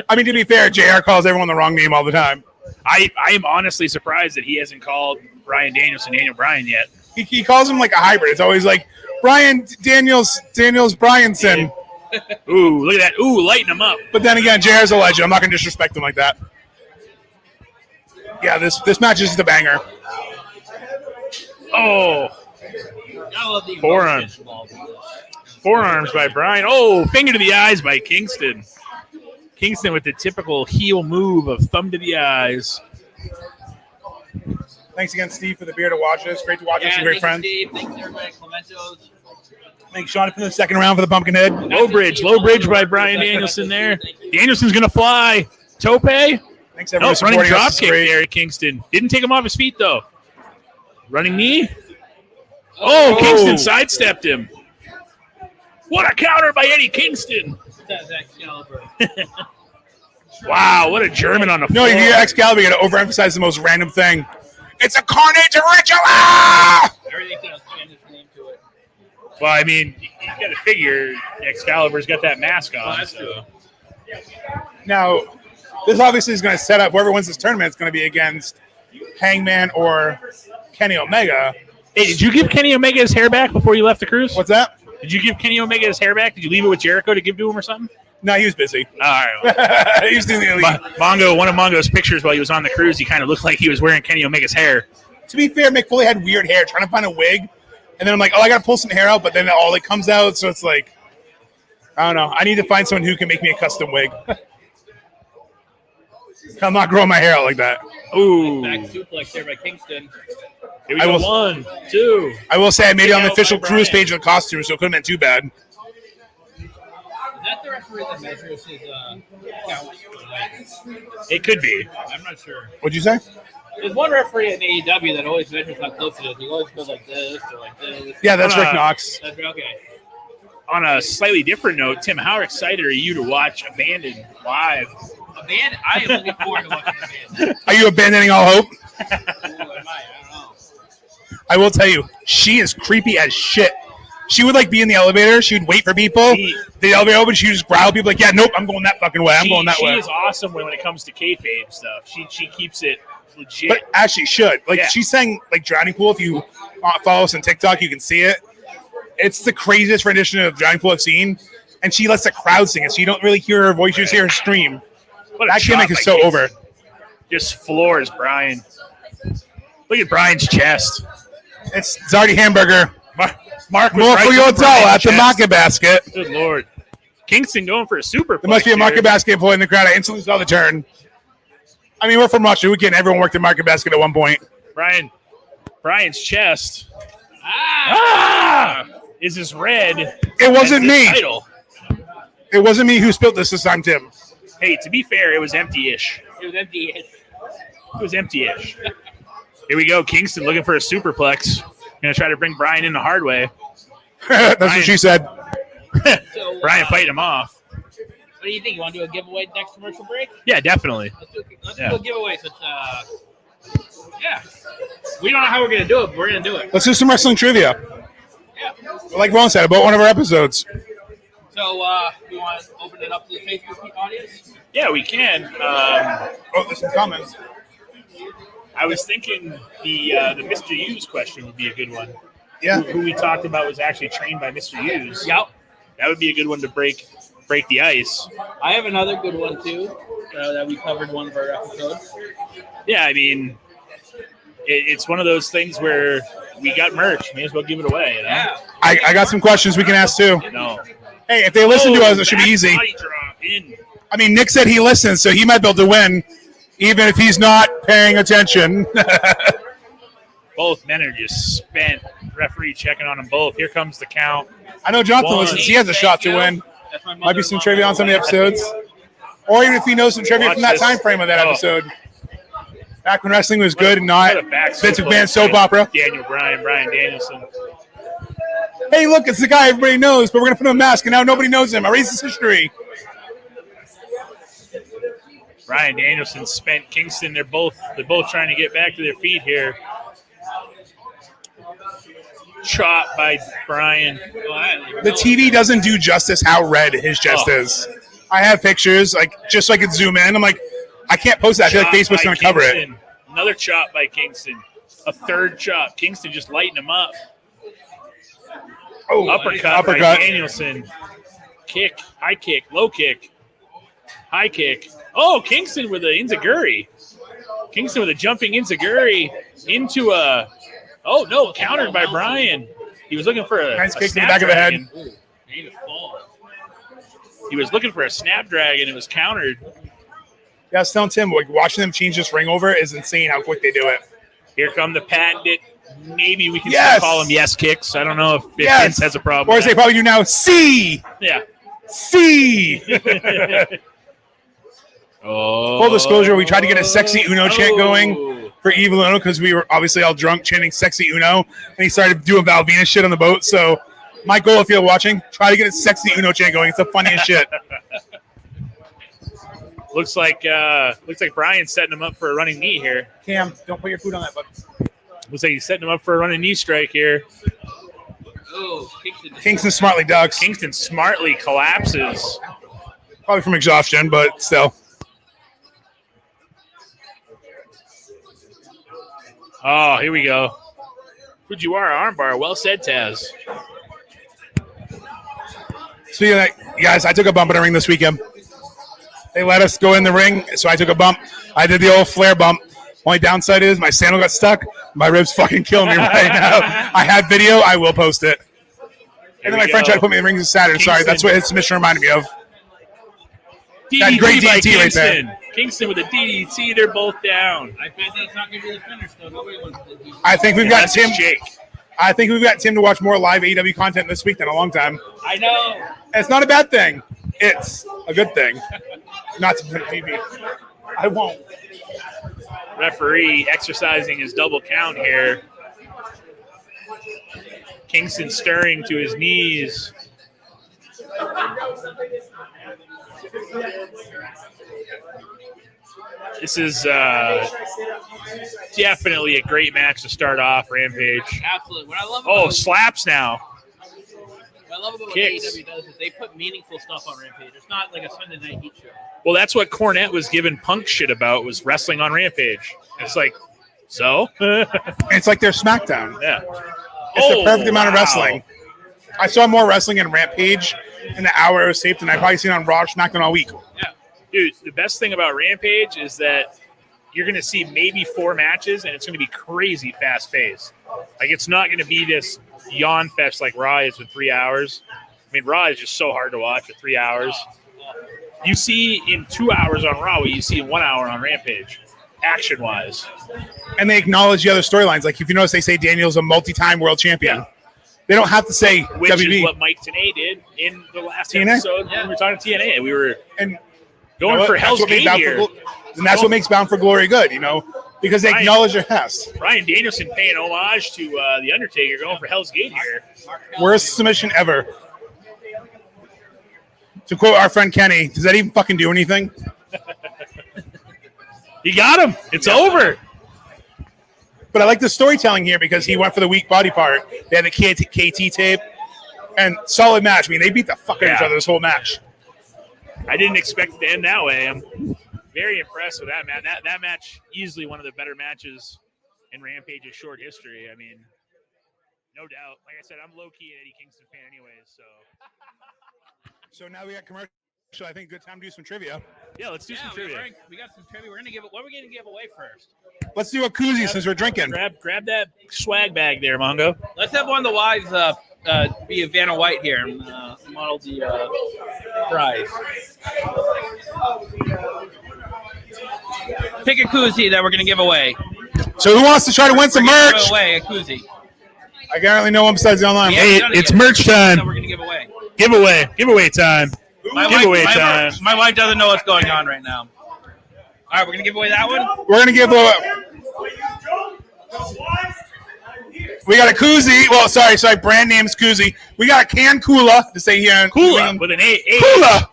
I mean, to be fair, JR calls everyone the wrong name all the time. I am honestly surprised that he hasn't called Brian Danielson Daniel Bryan yet. He calls him like a hybrid. It's always like Brian Daniels Bryanson. Ooh, look at that. Ooh, lighten him up. But then again, JR's a legend. I'm not going to disrespect him like that. Yeah, this match is just a banger. Oh. I love the Forearms. Forearms by Brian. Oh, finger to the eyes by Kingston. Kingston with the typical heel move of thumb to the eyes. Thanks again, Steve, for the beer to watch us. Great to watch us. Some great friends. Steve. Thanks everybody at Clementos. Thanks, Sean, for the second round for the Pumpkinhead. Low bridge by Brian Danielson there. Danielson's going to fly. Tope. Thanks, everyone. Running Supporting drop us. kick there at Kingston. Didn't take him off his feet, though. Running knee. Oh, Kingston sidestepped him. What a counter by Eddie Kingston. That's Excalibur. Wow, what a German on the floor. No, if you're Excalibur, you got to overemphasize the most random thing. It's a carnage ritual! Everything else changed its name to it. Well, I mean, you got to figure Excalibur's got that mask on. Oh, that's so. true. Now, this obviously is going to set up whoever wins this tournament. It's going to be against Hangman or Kenny Omega. Hey, did you give Kenny Omega his hair back before you left the cruise? What's that? Did you give Kenny Omega his hair back? Did you leave it with Jericho to give to him or something? No, he was busy. All right. He was doing the elite. One of Mongo's pictures while he was on the cruise, he kind of looked like he was wearing Kenny Omega's hair. To be fair, Mick Foley had weird hair, trying to find a wig. And then I'm like, oh, I got to pull some hair out, but then it all comes out. So it's like, I don't know. I need to find someone who can make me a custom wig. I'm not growing my hair out like that. Ooh. Back suplex there by Kingston. Here we go. 1, 2. I will say I made it on the Out official by cruise Brian. page of the costume, so it couldn't have been too bad. Is that the referee that measures his count? It could be. I'm not sure. What'd you say? There's one referee in AEW that always measures how close it is. He always goes like this or like this. Yeah, that's Hold Rick on. Knox. That's okay. On a slightly different note, Tim, how excited are you to watch Abandoned live? Abandoned. I am looking forward to watching Abandoned. Are you abandoning all hope? Who am I? I don't know. I will tell you, she is creepy as shit. She would like be in the elevator. She would wait for people. The elevator open. She would just growl. People like, yeah, nope, I'm going that fucking way. I'm going that way. She is awesome when it comes to kayfabe stuff. She keeps it legit. But as she should. Like Yeah. she sang like Drowning Pool. If you follow us on TikTok, you can see it. It's the craziest rendition of Drowning Pool I've seen. And she lets the crowd sing it, so you don't really hear her voice. You just hear her scream. What a That shot gimmick by is so Kingston. over. Just floors Brian. Look at Brian's chest. It's Zardy Hamburger. Mark was More right for to your Brian's doll at the chest. market basket. Good Lord. Kingston going for a super There must be a here. market basket employee in the crowd. I instantly saw the turn. I mean, we're from Russia. We can. Everyone worked in Market Basket at one point. Brian's chest is as red. It wasn't as me. Title. It wasn't me who spilled this time, Tim. Hey, to be fair, it was empty-ish. It was empty. It was empty-ish. Here we go. Kingston looking for a superplex. Going to try to bring Brian in the hard way. That's what she said. So, Brian fighting him off. What do you think? You want to do a giveaway next commercial break? Yeah, definitely. Let's do a giveaway. So, yeah. We don't know how we're going to do it, but we're going to do it. Let's do some wrestling trivia. Yeah. Like Ron said, about one of our episodes. So, we want to open it up to the Facebook audience? Yeah, we can. There's some comments. I was thinking the Mr. Hughes question would be a good one. Yeah. Who we talked about was actually trained by Mr. Hughes. Yep. That would be a good one to break the ice. I have another good one, too, that we covered in one of our episodes. Yeah, I mean, it's one of those things where we got merch. May as well give it away. You know? Yeah. I got some questions we can ask, too. No. Hey, if they listen to us, it should be easy. Body drop in. I mean, Nick said he listens, so he might be able to win, even if he's not paying attention. Both men are just spent. Referee checking on them both. Here comes the count. I know Jonathan One. listens. He has a shot to win. That's my Might be some mother-in-law. trivia on some of the episodes. Or even if he knows some trivia Watch from that this. time frame of that Oh. episode. Back when wrestling was good and not What a back Vince soap McMahon soap opera. Brian Danielson. Hey, look, it's the guy everybody knows, but we're going to put him a mask, and now nobody knows him. Erase his history. Brian Danielson spent Kingston. They're both trying to get back to their feet here. Chop by Brian. The TV doesn't do justice how red his chest is. I have pictures, like just so I could zoom in. I'm like, I can't post that. I feel like Chop Facebook's by going to cover it. Kingston. Another chop by Kingston. A third chop. Kingston just lighting him up. Oh, Uppercut by Danielson. Kick, high kick, low kick, high kick. Oh, Kingston with an Enziguri. Kingston with a jumping Enziguri into a. Oh no, countered by Brian. He was looking for a Nice kick to the snap back of the head. dragon. He was looking for a snapdragon. It was countered. Yeah, I was telling Tim, like, watching them change this ring over is insane how quick they do it. Here come the patented. Maybe we can Yes! still call them yes kicks. I don't know if Yes! Vince has a problem. Or with as they that. probably do now, C! Yeah. C! Oh. Full disclosure, we tried to get a sexy Uno chant going for Evil Uno because we were obviously all drunk chanting sexy Uno, and he started doing Val Venus shit on the boat. So my goal, if you're watching, try to get a sexy Uno chant going. It's the funniest shit. Looks like Brian's setting him up for a running knee here. Cam, don't put your food on that, bud. Looks like he's setting him up for a running knee strike here. Oh, Kingston smartly ducks. Kingston smartly collapses. Probably from exhaustion, but still. Oh, here we go. Fujiwara armbar. Well said, Taz. Speaking of that, guys, I took a bump in the ring this weekend. They let us go in the ring, so I took a bump. I did the old flare bump. Only downside is my sandal got stuck. My ribs fucking kill me right now. I have video. I will post it. And then my friend tried to put me in the ring this Saturday. Sorry, that's what his submission reminded me of. That great by DDT right Kingston. there. Kingston with a DDT. They're both down. I bet that's not going to be the finish, though. Nobody wants to do I think we've Yeah, got that's Tim. a shake. I think we've got Tim to watch more live AEW content this week than a long time. I know. And it's not a bad thing. It's a good thing. Not to put TV. I won't. Referee exercising his double count here. Kingston stirring to his knees. This is definitely a great match to start off, Rampage. Absolutely. What I love Oh, about, slaps now. what I love about what kicks. AEW does is they put meaningful stuff on Rampage. It's not like a Sunday night heat show. Well, that's what Cornette was giving Punk shit about, was wrestling on Rampage. It's like, so? It's like their SmackDown. Yeah. It's the perfect amount of wow. wrestling. I saw more wrestling in Rampage in the hour it was taped than I've probably seen on Raw or SmackDown all week. Dude, the best thing about Rampage is that you're going to see maybe 4 matches, and it's going to be crazy fast-paced. Like, it's not going to be this yawn fest like Raw is with 3 hours. I mean, Raw is just so hard to watch for 3 hours. you see in 2 hours on Raw what you see in 1 hour on Rampage, action-wise. And they acknowledge the other storylines. Like if you notice, they say Daniel's a multi-time world champion. Yeah. They don't have to say Which WB. is what Mike Tenay did in the last TNA? episode when we were talking TNA. We were and going what? for That's Hell's what made Gate Bound here. and that's what makes Bound for Glory good, because they Right. acknowledge their past. Bryan Danielson paying homage to The Undertaker, going for Hell's Gate here. Worst submission ever. To quote our friend Kenny, does that even fucking do anything? You got him. It's over. But I like the storytelling here because he went for the weak body part. They had the KT tape. And solid match. I mean, they beat the fuck out of each other this whole match. I didn't expect it to end that way. I'm very impressed with that match. That match, easily one of the better matches in Rampage's short history. I mean, no doubt. Like I said, I'm low-key an Eddie Kingston fan anyways, so. So now we got commercial. I think good time to do some trivia. Yeah, let's do some trivia. We got some trivia. We're gonna give. What are we gonna give away first? Let's do a koozie since we're drinking. Grab that swag bag there, Mongo. Let's have one of the wives be a Vanna White here and model the prize. Pick a koozie that we're gonna give away. So who wants to try to win some merch? Give away a koozie. I currently know one besides the online. Hey, it's merch time. That we're gonna give away. Giveaway time. My wife doesn't know what's going on right now. All right, we're gonna give away that one. We're gonna give away. We got a koozie. Well, sorry, brand name's koozie. We got a can Kula to say here. Kula with an A. Kula.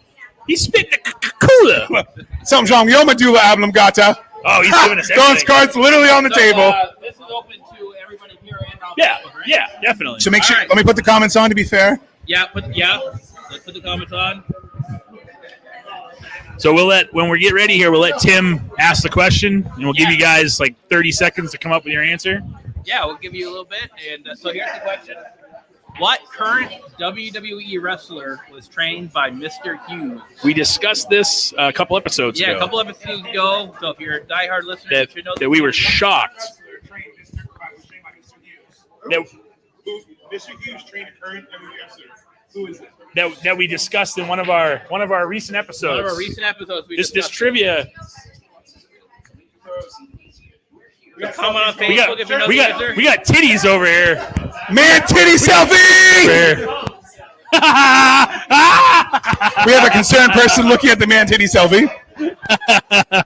He's spitting a Kula. Something's wrong. Yo Medulla Oblongata. Oh, he's giving us Those everything. cards literally on the table. This is open to everybody here and on Yeah, Facebook, right? yeah, definitely. So make sure. All right. Let me put the comments on to be fair. Let's put the comments on. So when we get ready here, we'll let Tim ask the question, and we'll give you guys like 30 seconds to come up with your answer. Yeah, we'll give you a little bit. And so here's the question. What current WWE wrestler was trained by Mr. Hughes? We discussed this a couple episodes ago. Yeah, a couple episodes ago. So if you're a diehard listener, you should know that we were shocked. Mr. Hughes trained a current WWE wrestler. Who is it? That we discussed in one of our recent episodes. One of our recent episodes. This trivia. Comment on Facebook if you know the answer. We got titties over here. Man, titty selfie! We have a concerned person looking at the man titty selfie. The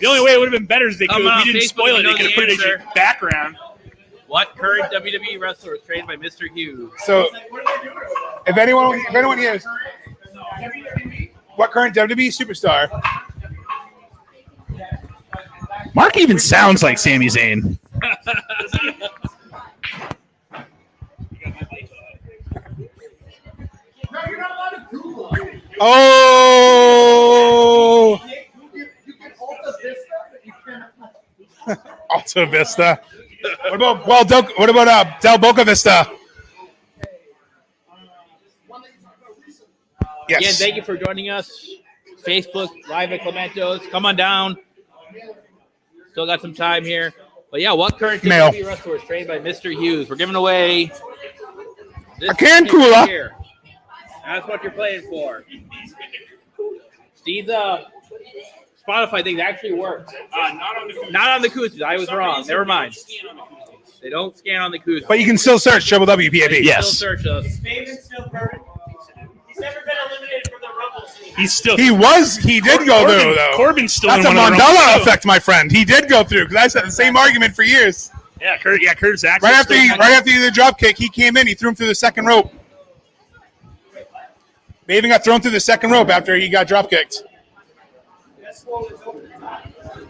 only way it would have been better is we didn't spoil it. They could have put it as your background. What current WWE wrestler was trained by Mr. Hughes? So, if anyone hears, what current WWE superstar? Mark even sounds like Sami Zayn. Oh! Alta Vista. What about Del Boca Vista? Yes. Again, thank you for joining us. Facebook Live at Clementos. Come on down. Still got some time here. But yeah, what current WWE wrestler was trained by Mr. Hughes? We're giving away a can Kula. Here. That's what you're playing for. Steve's Spotify thing actually works. Not on the koozies. I was wrong. Never mind. They don't scan on the koozies. But you can still search WWPAP. Yes. Still search us. He's never been eliminated from the Rumble scene. He did go through, though. Corbin's still That's in a one of the Mandela Rumbles, effect, my friend. He did go through, because I said the same argument for years. Yeah, Curtis Axel. Right after he did the drop kick, he came in, he threw him through the second rope. They even got thrown through the second rope after he got drop kicked.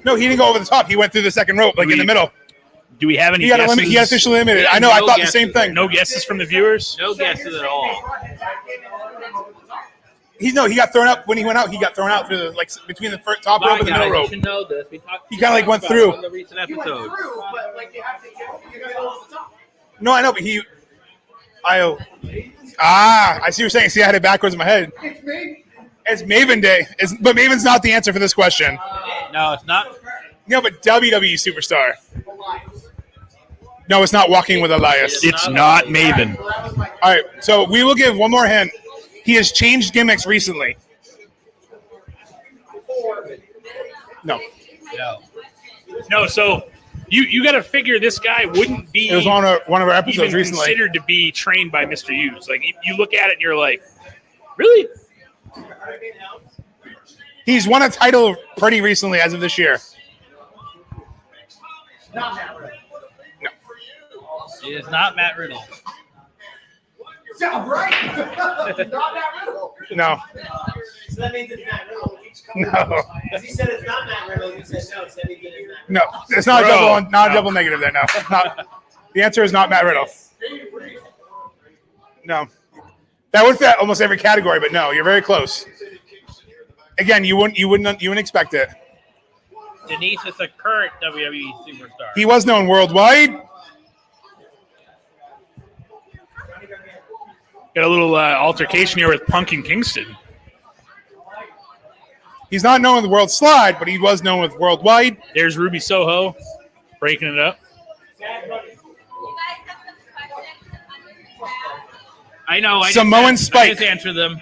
No, he didn't go over the top. He went through the second rope, in the middle. Do we have any He got guesses? he got officially limited. I know, I thought the same thing. No guesses from the viewers? No guesses at all. He got thrown out when he went out. He got thrown out through between the top rope and the middle rope. You should know this. He kind of went through. On the recent episodes. No, I know, but I see what you're saying. See, I had it backwards in my head. It's Maven Day, but Maven's not the answer for this question. No, it's not. No, but WWE superstar. No, it's not Walking with Elias. It's not Maven. All right, so we will give one more hint. He has changed gimmicks recently. No. No, so you got to figure this guy wouldn't be. It was on one of our episodes even recently. considered to be trained by Mr. Hughes. Like you look at it and you're like, really? He's won a title pretty recently as of this year. Not Matt Riddle. It is not Matt Riddle. Yeah, right. Not Matt Riddle. No. So that means it's Matt Riddle. No. Because he said it's not Matt Riddle. You said no. So that means it's Matt No. It's not Bro. a double negative there. No. Not, the answer is not Matt Riddle. No. That was that almost every category, but no, you're very close. Again, you wouldn't expect it. Denise is a current WWE superstar. He was known worldwide. Got a little altercation here with Punk and Kingston. He's not known with World Slide, but he was known with worldwide. There's Ruby Soho breaking it up. I know. Samoan I Spike. just answer them.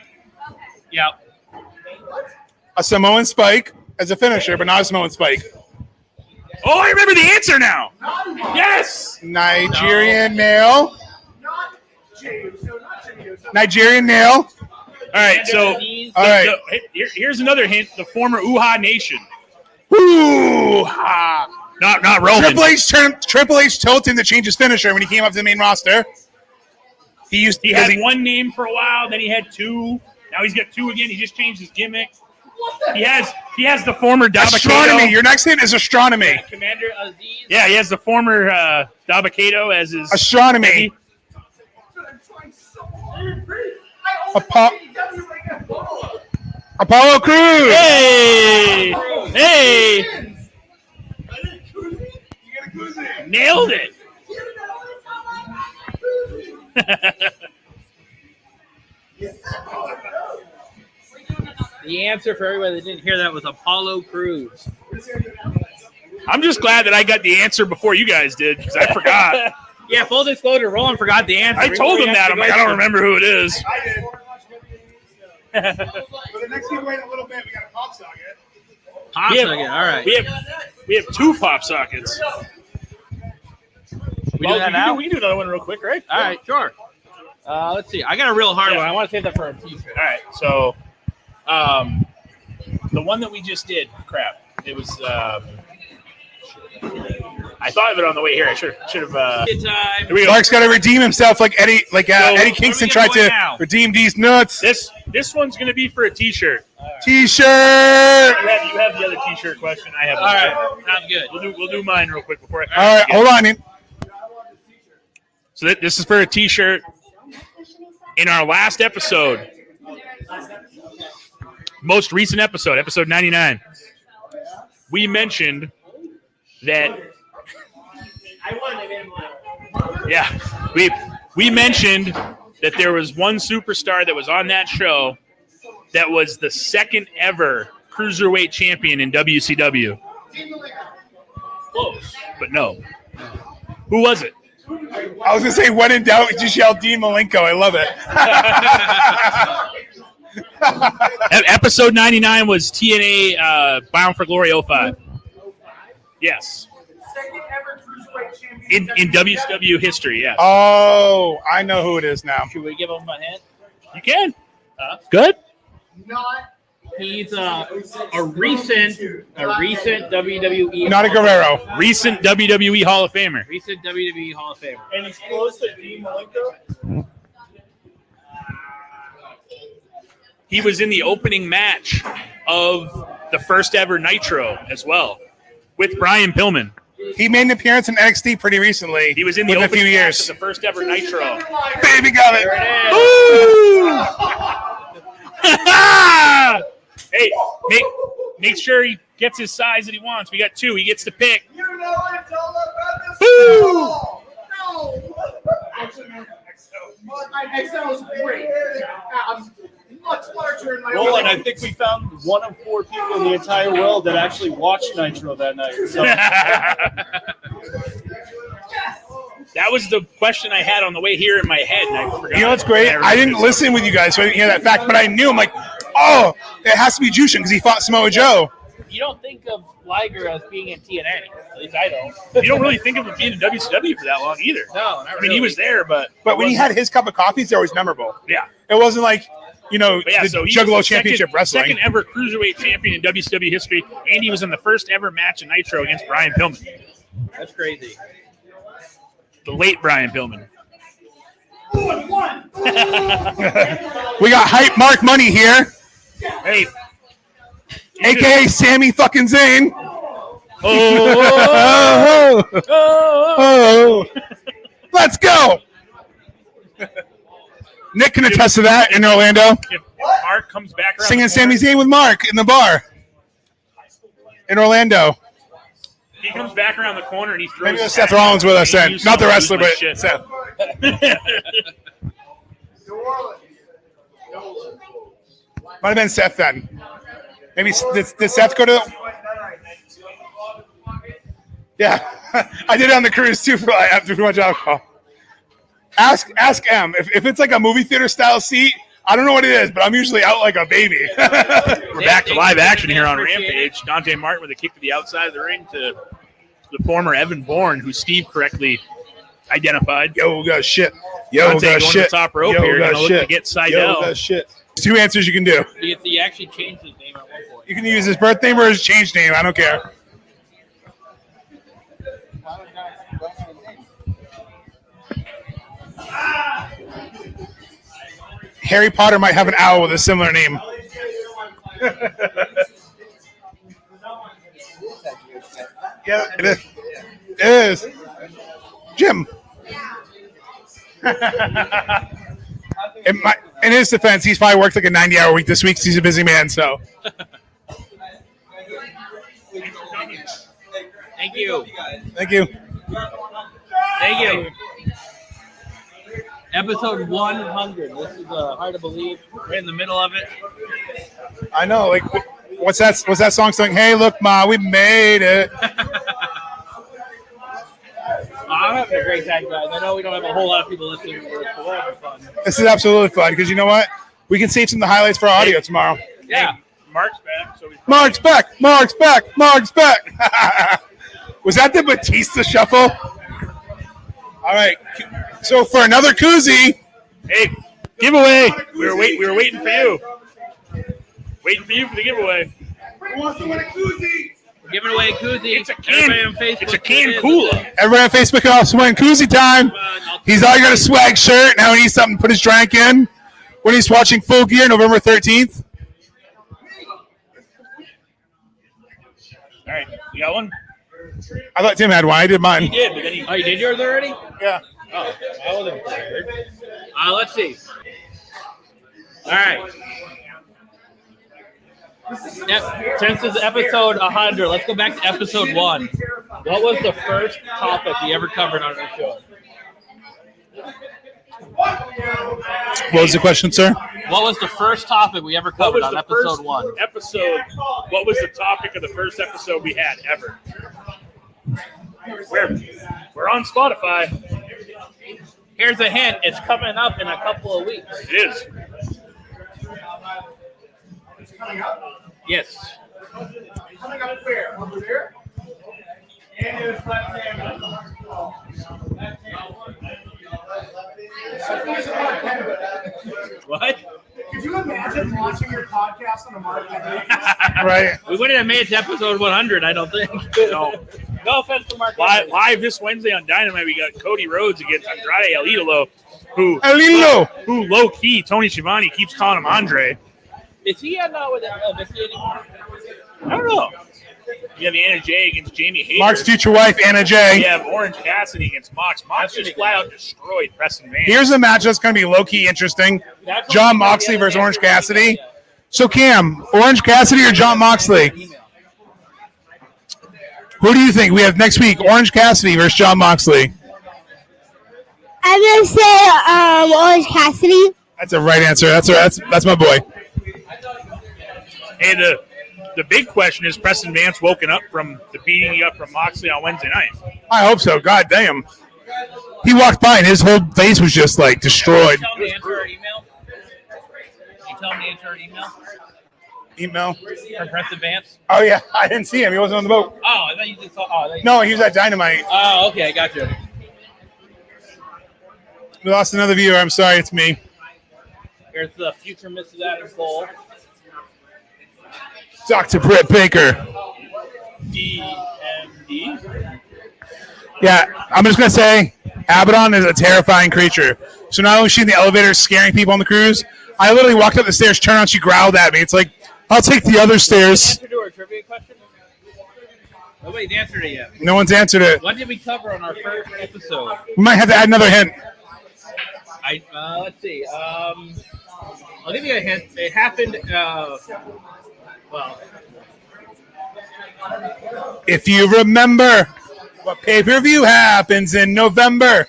Yep. A Samoan Spike as a finisher, but not a Samoan Spike. Oh, I remember the answer now. Yes. Nigerian nail. Nigerian nail. All right, so All right. here's another hint: the former Uha Nation. Ooh, ha. Not Roman. Triple H told him to change his finisher when he came up to the main roster. He had one name for a while, then he had two. Now he's got two again. He just changed his gimmick. He has the former astronomy. Dabakato. Your next hint is astronomy. Commander Aziz. Yeah, he has the former Dabakato as his astronomy. Apollo Crews. Hey! Nailed it. The answer for everybody that didn't hear that was Apollo Crews. I'm just glad that I got the answer before you guys did because I forgot. Yeah, full disclosure, Roland forgot the answer. I told him that. I'm like, I don't remember who it is. I did. For the next game, wait a little bit. We got a pop socket. Pop socket. All right. We have two pop sockets. We do that now? We can do another one real quick, right? All right, sure. Let's see. I got a real hard one. I want to save that for a t-shirt. All right, so the one that we just did, crap. It was. I thought of it on the way here. I should have. Here we go. Mark's got to redeem himself like Eddie Kingston tried to redeem these nuts. This one's going to be for a T-shirt. T-shirt. You have the other T-shirt question. I have. All right, sounds good. We'll do mine real quick before. All right, hold on. So this is for a T-shirt. In our last episode, most recent episode, episode 99, we mentioned that. Yeah, we mentioned that there was one superstar that was on that show that was the second ever cruiserweight champion in WCW. Close, but no. Who was it? I was going to say, when in doubt, just yell Dean Malenko. I love it. Episode 99 was TNA Bound for Glory 05. Yes. Second ever cruiserweight champion In WCW history, yeah. Oh, I know who it is now. Should we give him a hint? You can. Good. He's a recent WWE. Not a Guerrero. Recent WWE Hall of Famer. Recent WWE Hall of Famer. And he's close to Dean Malenko. He was in the opening match of the first ever Nitro as well with Brian Pillman. He made an appearance in NXT pretty recently. He was in the within a opening few match years. of the first ever Nitro. Baby got it. Hey, make sure he gets his size that he wants. We got two. He gets to pick. You know it's all about the no. Actually, my XL was great. I'm much larger in my Roland, I think we found one of 4 people in the entire world that actually watched Nitro that night. So. That was the question I had on the way here in my head, and I forgot. You know what's great? I didn't listen with you guys, so I didn't hear that fact, but I knew. I'm like, Oh, it has to be Jushin because he fought Samoa Joe. You don't think of Liger as being in TNA. At least I don't. You don't really think of him being in WCW for that long either. No, I mean, he was there, but when he had his cup of coffees, they're always memorable. Yeah. It wasn't like, But the so he Juggalo was the Championship Wrestling. second ever cruiserweight champion in WCW history, and he was in the first ever match in Nitro against Brian Pillman. That's crazy. The late Brian Pillman. We got Hype Mark Money here, Hey. a.k.a. Sammy fucking Zayn. Oh. Oh. Let's go. Nick can attest to that in Orlando. If Mark comes back around Singing the corner, Sami Zayn with Mark in the bar in Orlando. he comes back around the corner and he throws. Maybe there's Seth Rollins with us then. Not the wrestler, but shit. Seth. Might have been Seth then. Maybe did Seth go to? Yeah, I did it on the cruise too for after too much alcohol. Ask M if it's like a movie theater style seat. I don't know what it is, but I'm usually out like a baby. We're back to live action here on Rampage. Dante Martin with a kick to the outside of the ring to the former Evan Bourne, who Steve correctly identified. Yo, got shit. Yo, Dante got going shit. to the top rope Yo, here. got Going to look shit. to get Yo, Seidel. got shit. 2 answers you can do. He actually changed his name at one point. You can use his birth name or his changed name. I don't care. Harry Potter might have an owl with a similar name. Yeah, it is. It is. Jim. In his defense, he's probably worked like a 90-hour week this week. So he's a busy man, so. Thank you. Thank you. Thank you. Episode 100. This is hard to believe. We're in the middle of it. I know. Like, what's that? What's that song saying? Hey, look, Ma, we made it. I'm having a great time, guys. I know we don't have a whole lot of people listening, but it's a lot of fun. This is absolutely fun because you know what? We can save some of the highlights for our audio tomorrow. Yeah. Mark's back. So Mark's back. Mark's back. Mark's back. Was that the Batista shuffle? All right. So for another koozie. Hey, giveaway. We were waiting for you. Waiting for you for the giveaway. Who wants to win a koozie? We're giving away a koozie. It's a can. Everybody on Facebook. It's a can cooler. Everybody on Facebook can also win koozie time. He's already got a swag shirt. Now he needs something to put his drink in. When he's watching Full Gear November 13th. All right, you got one? I thought Tim had one. I did mine. He did, but then he. Oh, you did yours already? Yeah. Oh, I wasn't prepared. Let's see. All right. Yep. Since this is episode 100, let's go back to episode 1. What was the first topic we ever covered on our show? What was the question, sir? What was the first topic we ever covered on episode 1? What was the topic of the first episode we had ever? We're on Spotify. Here's a hint. It's coming up in a couple of weeks. It is. It's coming up. Yes. Coming up where? Over there? And it was What? Could you imagine launching your podcast on a market? Right. We wouldn't have made it to episode 100, I don't think. No. No offense to Mark. Live this Wednesday on Dynamite, we got Cody Rhodes against Andrade El Idolo, who low key Tony Schiavone keeps calling him Andre. Is he not with Vicky anymore? I don't know. You have Anna Jay against Jamie Hayter. Mark's future wife, Anna Jay. You have Orange Cassidy against Mox. Mox just flat out destroyed Preston Vance. Here's a match that's going to be low-key interesting. John Moxley versus Orange Cassidy. So, Cam, Orange Cassidy or John Moxley? Who do you think we have next week? Orange Cassidy versus John Moxley. I'm gonna say Orange Cassidy. That's a right answer. That's my boy. Hey, the big question is Preston Vance woken up from the beating he got from Moxley on Wednesday night. I hope so. God damn. He walked by and his whole face was just like destroyed. Tell me to enter our email. Can you tell me to enter our email? email? Compressed Advance? Oh yeah, I didn't see him. He wasn't on the boat. Oh, I thought you just saw. No, he was at Dynamite. Oh, okay, gotcha. We lost another viewer. I'm sorry, it's me. Here's the future Mrs. Adam Cole. Dr. Britt Baker. DMD. Yeah, I'm just gonna say, Abaddon is a terrifying creature. So not only is she in the elevator scaring people on the cruise, I literally walked up the stairs, turned around, she growled at me. It's like, I'll take the other stairs. Answer to our trivia question? Nobody's answered it yet. No one's answered it. What did we cover on our first episode? We might have to add another hint. Let's see. I'll give you a hint. It happened. If you remember what pay-per-view happens in November.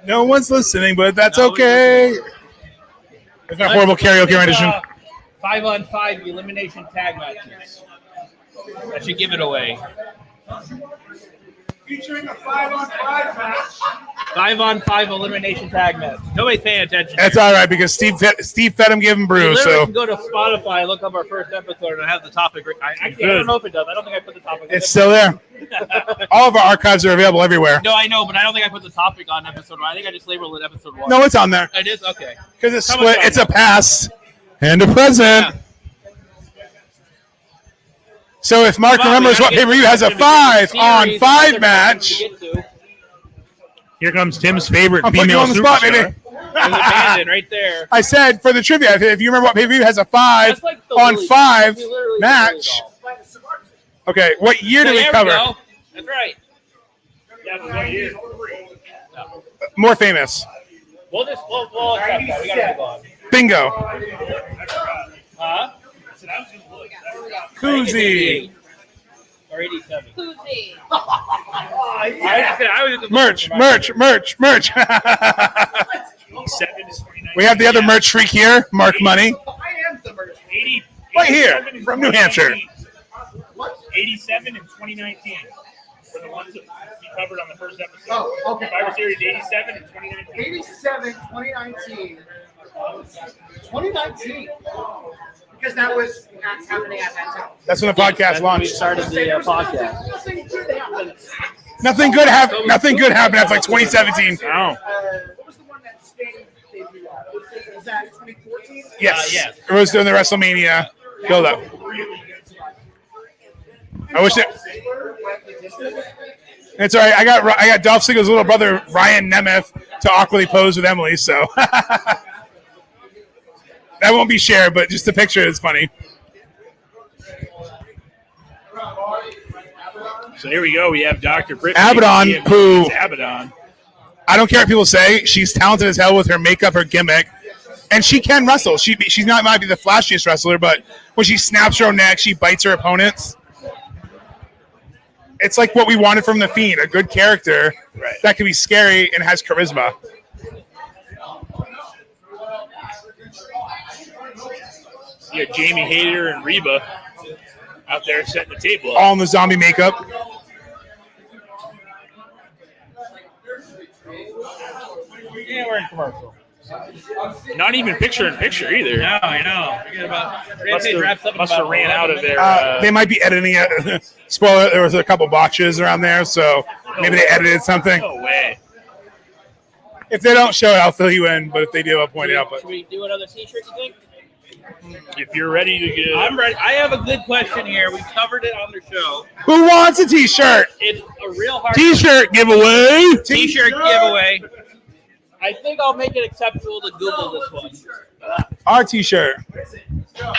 No one's listening, but that's okay. It's my horrible karaoke rendition. 5-on-5 elimination tag matches. That should give it away. Featuring a 5-on-5 match. 5-on-5 elimination tag match. Nobody's paying attention. That's all right because Steve fed him, gave him brew. You So can go to Spotify and look up our first episode and I have the topic. I don't know if it does. I don't think I put the topic. It's still there. All of our archives are available everywhere. No, I know, but I don't think I put the topic on episode 1. I think I just labeled it episode 1. No, it's on there. It is? Okay. Because it's How split. much It's on a past and a present. Yeah. So if Mark remembers what pay-per-view has a 5-on-5 match. Here comes Tim's favorite I'm putting you female on the spot, superstar. baby. There's abandoned right there. I said for the trivia, if you remember what pay-per-view has a That's like the 5-on-5 Lily- literally match. the Lily doll. Okay, what year did we There cover? go. That's right. More famous. We'll accept that. We gotta move on. Bingo. Huh? Koozie. Or 87. Koozie. I was just Merch. We have the other merch freak here, Mark Money. I am the merch. Right here, from New Hampshire. 87 and 2019 were the ones that we covered on the first episode. Oh, okay. Survivor Series 87 and 2019. 87, 2019. 2019. Because that was happening at that time. That's when the podcast We launched. started the podcast. Nothing good happened. Nothing good happened after like 2017. Oh. What was the one that Sting debuted at? Was that 2014? Yes. Yes. It was during the WrestleMania build up. I wish it. It's all right. I got Dolph Ziggler's little brother Ryan Nemeth to awkwardly pose with Emily, so that won't be shared, but just the picture is funny. So here we go. We have Dr. Britt Abaddon, Baker, who- Abaddon. I don't care what people say. She's talented as hell with her makeup, her gimmick, and she can wrestle. She's not might be the flashiest wrestler, but when she snaps her own neck, she bites her opponents. It's like what we wanted from the Fiend, a good character that can be scary and has charisma. You got Jamie Hayter and Reba out there setting the table up. All in the zombie makeup. Yeah, we're in commercial. Not even picture in picture either. No, I know. Must have ran out of their. They might be editing it. Spoiler, there was a couple botches around there, so maybe they edited something. No way. If they don't show it, I'll fill you in, but if they do, I'll point it out. But Should we do another T-shirt, you think? If you're ready to get. I'm ready. I have a good question here. We covered it on the show. who wants a T-shirt? It's a real hard T-shirt giveaway. T-shirt giveaway. I think I'll make it acceptable to Google this one. Our T-shirt. All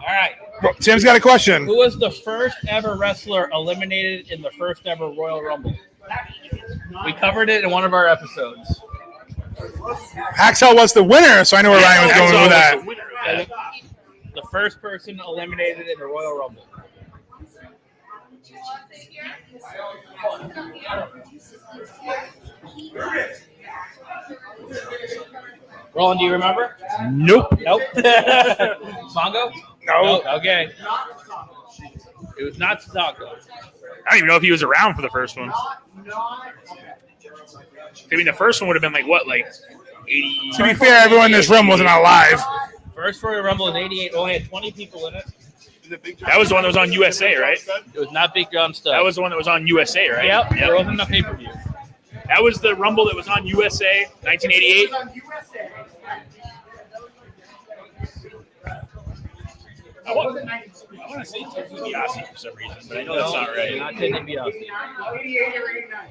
right. Tim's got a question. Who was the first ever wrestler eliminated in the first ever Royal Rumble? We covered it in one of our episodes. Hacksaw was the winner, so I know where Ryan was going with that. The first person eliminated in the Royal Rumble. Roland, do you remember? Nope. Nope. Mongo? No. Okay. It was not Taco. I don't even know if he was around for the first one. I mean, the first one would have been like what, like 80. To be fair, everyone in this room wasn't alive. First Royal Rumble in '88 only had 20 people in it. That was the one that was on USA, right? It was not Big John Studd. That was the one that was on USA, right? Yep. It wasn't a pay-per-view. That was the Rumble that was on USA, 1988. I want to say Ted DiBiase for some reason, but I know that's not right. Not Ted DiBiase.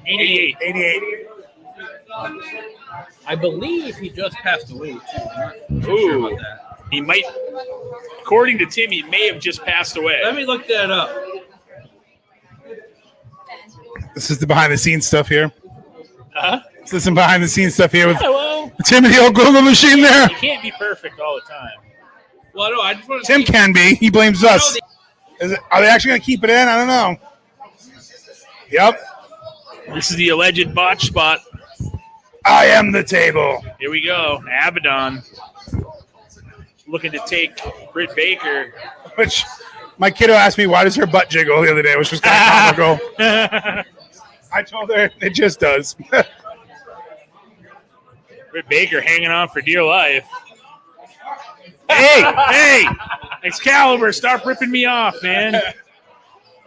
88. 88. I believe he just passed away, too. I'm not Ooh. sure about that. He might, according to Tim, he may have just passed away. Let me look that up. This is the behind-the-scenes stuff here. Huh? This is some behind-the-scenes stuff here with well, Tim and the old Google machine there. you can't be perfect all the time. Well, no, I just want to Tim can be. He blames us. Are they actually going to keep it in? I don't know. Yep. This is the alleged botch spot. I am the table. Here we go. Abaddon looking to take Britt Baker. Which my kiddo asked me, why does her butt jiggle the other day, which was kind of comical. I told her it just does. Britt Baker hanging on for dear life. Hey, Excalibur, stop ripping me off, man.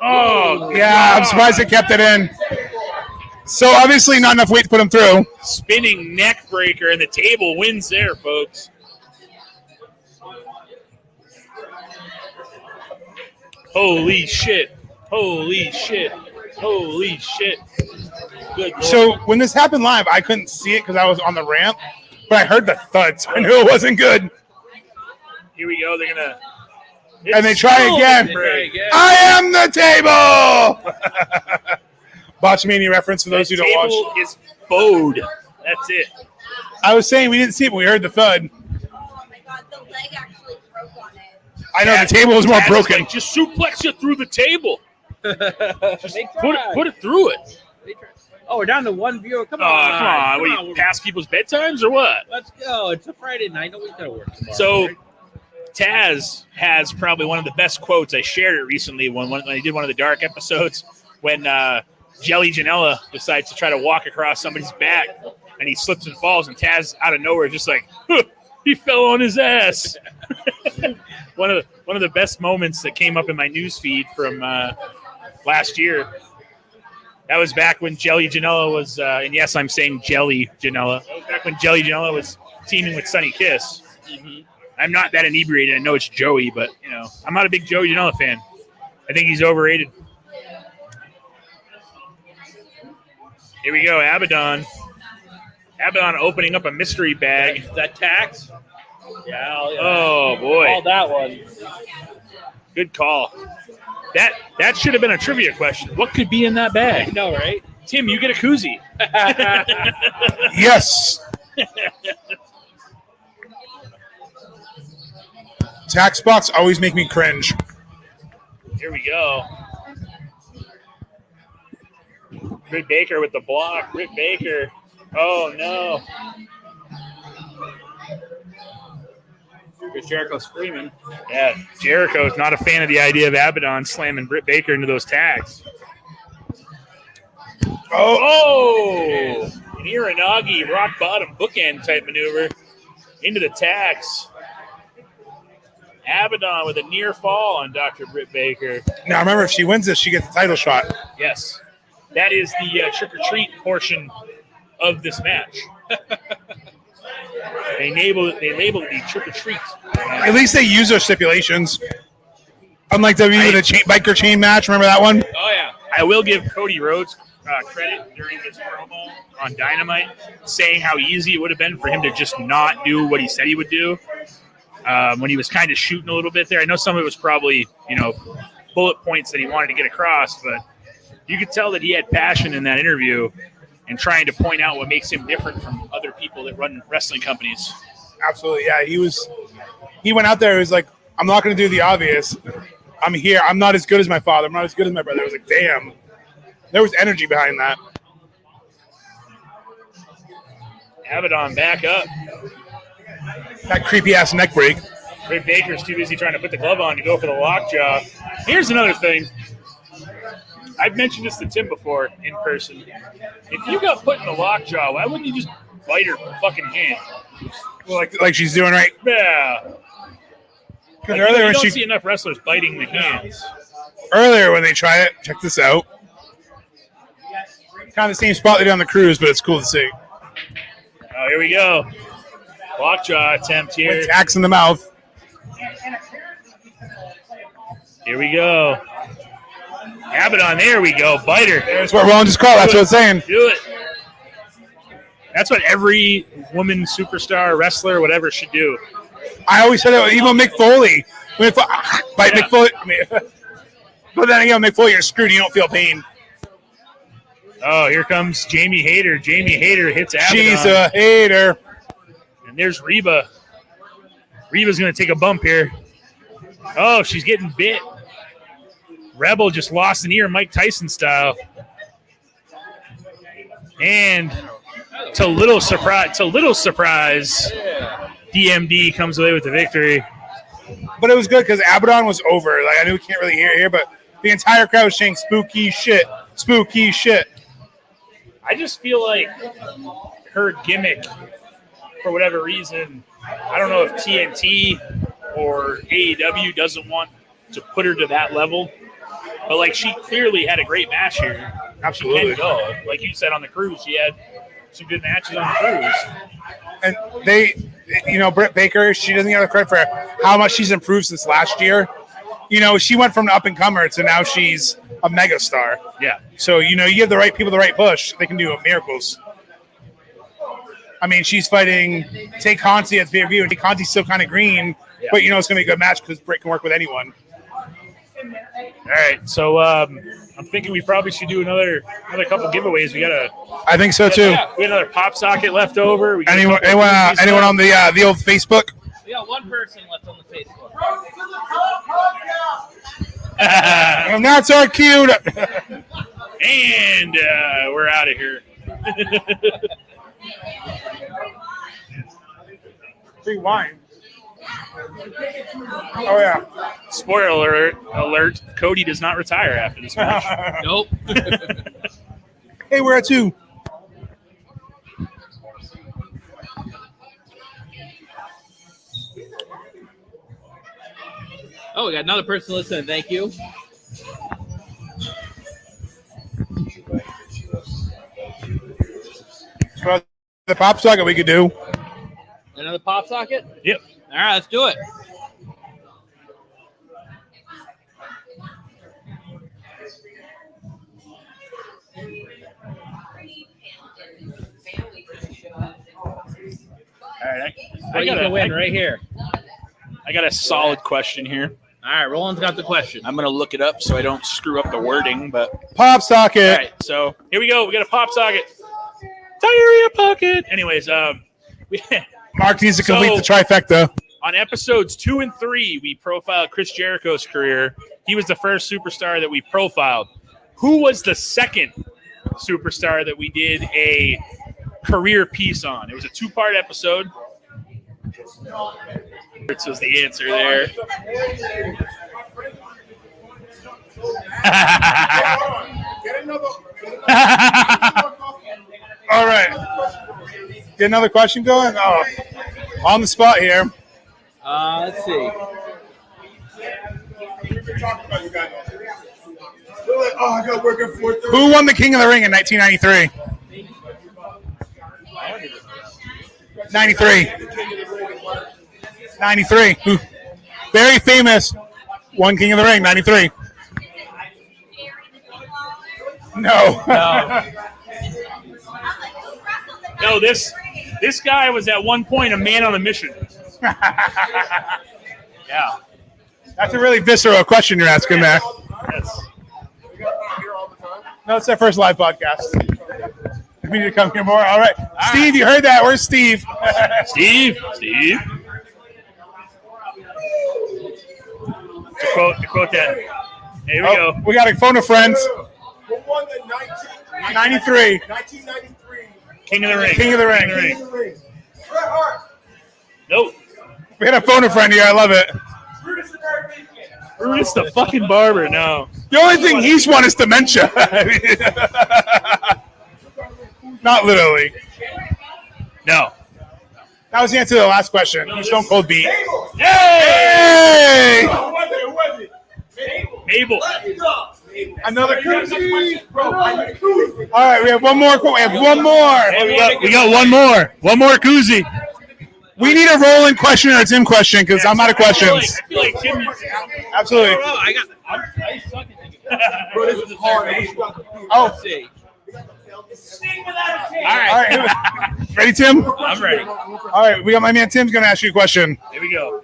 Oh, yeah, I'm surprised they kept it in. So obviously not enough weight to put him through. Spinning neck breaker, and the table wins there, folks. Holy shit. Holy shit. Holy shit. Good Lord. So when this happened live, I couldn't see it because I was on the ramp, but I heard the thud, so I knew it wasn't good. Here we go. They're going to... And they try again. I am the table! Botchmania reference for those who don't watch. The table is bowed. That's it. I was saying we didn't see it, but we heard the thud. Oh my god, the leg actually broke on it. I know, the table was more broken. Like, just suplex you through the table. Just put it through it. Oh, we're down to one viewer. Come on. Come on. What, you pass people's bedtimes or what? Let's go. It's a Friday night. Nobody's got to work tomorrow. So, Taz has probably one of the best quotes. I shared it recently when I did one of the Dark episodes when Jelly Janela decides to try to walk across somebody's back and he slips and falls, and Taz out of nowhere just like, huh, he fell on his ass. One of the best moments that came up in my news feed from last year. That was back when Jelly Janela was, and yes, I'm saying Jelly Janela. That was back when Jelly Janela was teaming with Sunny Kiss. Mm-hmm. I'm not that inebriated. I know it's Joey, but I'm not a big Joey Janela fan. I think he's overrated. Here we go, Abaddon. Abaddon opening up a mystery bag. Is that tax? Yeah. Oh boy. All that one. Good call. That should have been a trivia question. What could be in that bag? I know, right? Tim, you get a koozie. Yes. Tax box always make me cringe. Here we go. Britt Baker with the block. Britt Baker. Oh, no. Chris Jericho screaming. Yeah, Jericho's not a fan of the idea of Abaddon slamming Britt Baker into those tags. Oh! An Iranagi rock bottom bookend type maneuver into the tags. Abaddon with a near fall on Dr. Britt Baker. Now remember, if she wins this, she gets the title shot. Yes. That is the trick-or-treat portion of this match. They label it the trick-or-treat. At least they use their stipulations. Unlike WWE, the biker chain match. Remember that one? Oh, yeah. I will give Cody Rhodes credit during his promo on Dynamite, saying how easy it would have been for him to just not do what he said he would do when he was kind of shooting a little bit there. I know some of it was probably, bullet points that he wanted to get across, but you could tell that he had passion in that interview and trying to point out what makes him different from other people that run wrestling companies. Absolutely, yeah. He went out there. He was like, I'm not going to do the obvious. I'm here. I'm not as good as my father. I'm not as good as my brother. I was like, damn. There was energy behind that. Abaddon back up. That creepy-ass neck break. Britt Baker's too busy trying to put the glove on to go for the lockjaw. Here's another thing. I've mentioned this to Tim before in person. If you got put in the lockjaw, why wouldn't you just bite her fucking hand? Well, like she's doing right. Yeah. Because Like, earlier you when don't she see enough wrestlers biting the hands. earlier when they try it, check this out. Kind of the same spot they did on the cruise, but it's cool to see. Oh, here we go. Lockjaw attempt here. With axe in the mouth. Here we go. Abaddon, there we go. Biter. That's what Rollins just called. That's what it's saying. Do it. That's what every woman superstar, wrestler, whatever should do. I always said it, even Mick Foley. Bite Mick Foley. I mean, but then again, Mick Foley, you're screwed. You don't feel pain. Oh, here comes Jamie Hayter. Jamie Hayter hits Abaddon. She's a hater. And there's Reba. Reba's going to take a bump here. Oh, she's getting bit. Rebel just lost an ear, Mike Tyson style. And to little surprise, DMD comes away with the victory. But it was good because Abaddon was over. Like, I know we can't really hear it here, but the entire crowd was saying spooky shit. Spooky shit. I just feel like her gimmick, for whatever reason, I don't know if TNT or AEW doesn't want to put her to that level, but like she clearly had a great match here. Absolutely. She can go. Like you said on the cruise, she had some good matches on the cruise. And they, Britt Baker, she doesn't get the credit for how much she's improved since last year. She went from an up-and-comer to now she's a megastar. Yeah. So, you give the right people the right push, they can do miracles. I mean, she's fighting Tay Conti at the pay-per-view, and Tay Conti's still kind of green, but it's going to be a good match because Britt can work with anyone. All right, so I'm thinking we probably should do another couple giveaways. I think so too. We got another pop socket left over. We got Anyone on the old Facebook? We got one person left on the Facebook. And that's our cue. And we're out of here. Free wine. Oh yeah. Spoiler alert, Cody does not retire after this match. Nope. Hey, we're at 2. Oh, we got another person listening. Thank you. So the pop socket we could do. Another pop socket? Yep. All right, let's do it. All right, I got to win right here. I got a solid question here. All right, Roland's got the question. I'm going to look it up so I don't screw up the wording, but Pop socket. all right, so here we go. We got a pop socket. Diarrhea pocket. Anyways, Mark needs to complete the trifecta. On episodes 2 and 3, we profiled Chris Jericho's career. He was the first superstar that we profiled. Who was the second superstar that we did a career piece on? It was a 2-part episode. This was the answer there. All right. Get another question going? Oh, on the spot here. Let's see. Who won the King of the Ring in 1993? 93. Who? Very famous. Won King of the Ring, 93. No. No, this guy was at one point a man on a mission. Yeah. That's a really visceral question you're asking there. Yes. No, it's our first live podcast. We need to come here more. All right. Steve, you heard that. Where's Steve? Steve. To quote that. Here we go. We got to phone a friend. Who won the 93. 1993? King of the Ring. King of the Ring. Bret Hart. Nope. We got a phone a friend here. I love it. Brutus the fucking barber. No. The only thing he's won is dementia. Not literally. No. That was the answer to the last question. Who Stone Cold beat? Hey! Who was it? Mabel. Another koozie. All right, we have one more. We have one more. Hey, we got one more. One more koozie. We need a rolling question or a Tim question because I'm out of questions. I feel like Tim needs to come. Absolutely. I suck at thinking. Bro, this is hard. Oh, Let's see. all right. Ready, Tim? I'm ready. All right, we got my man Tim's going to ask you a question. Here we go.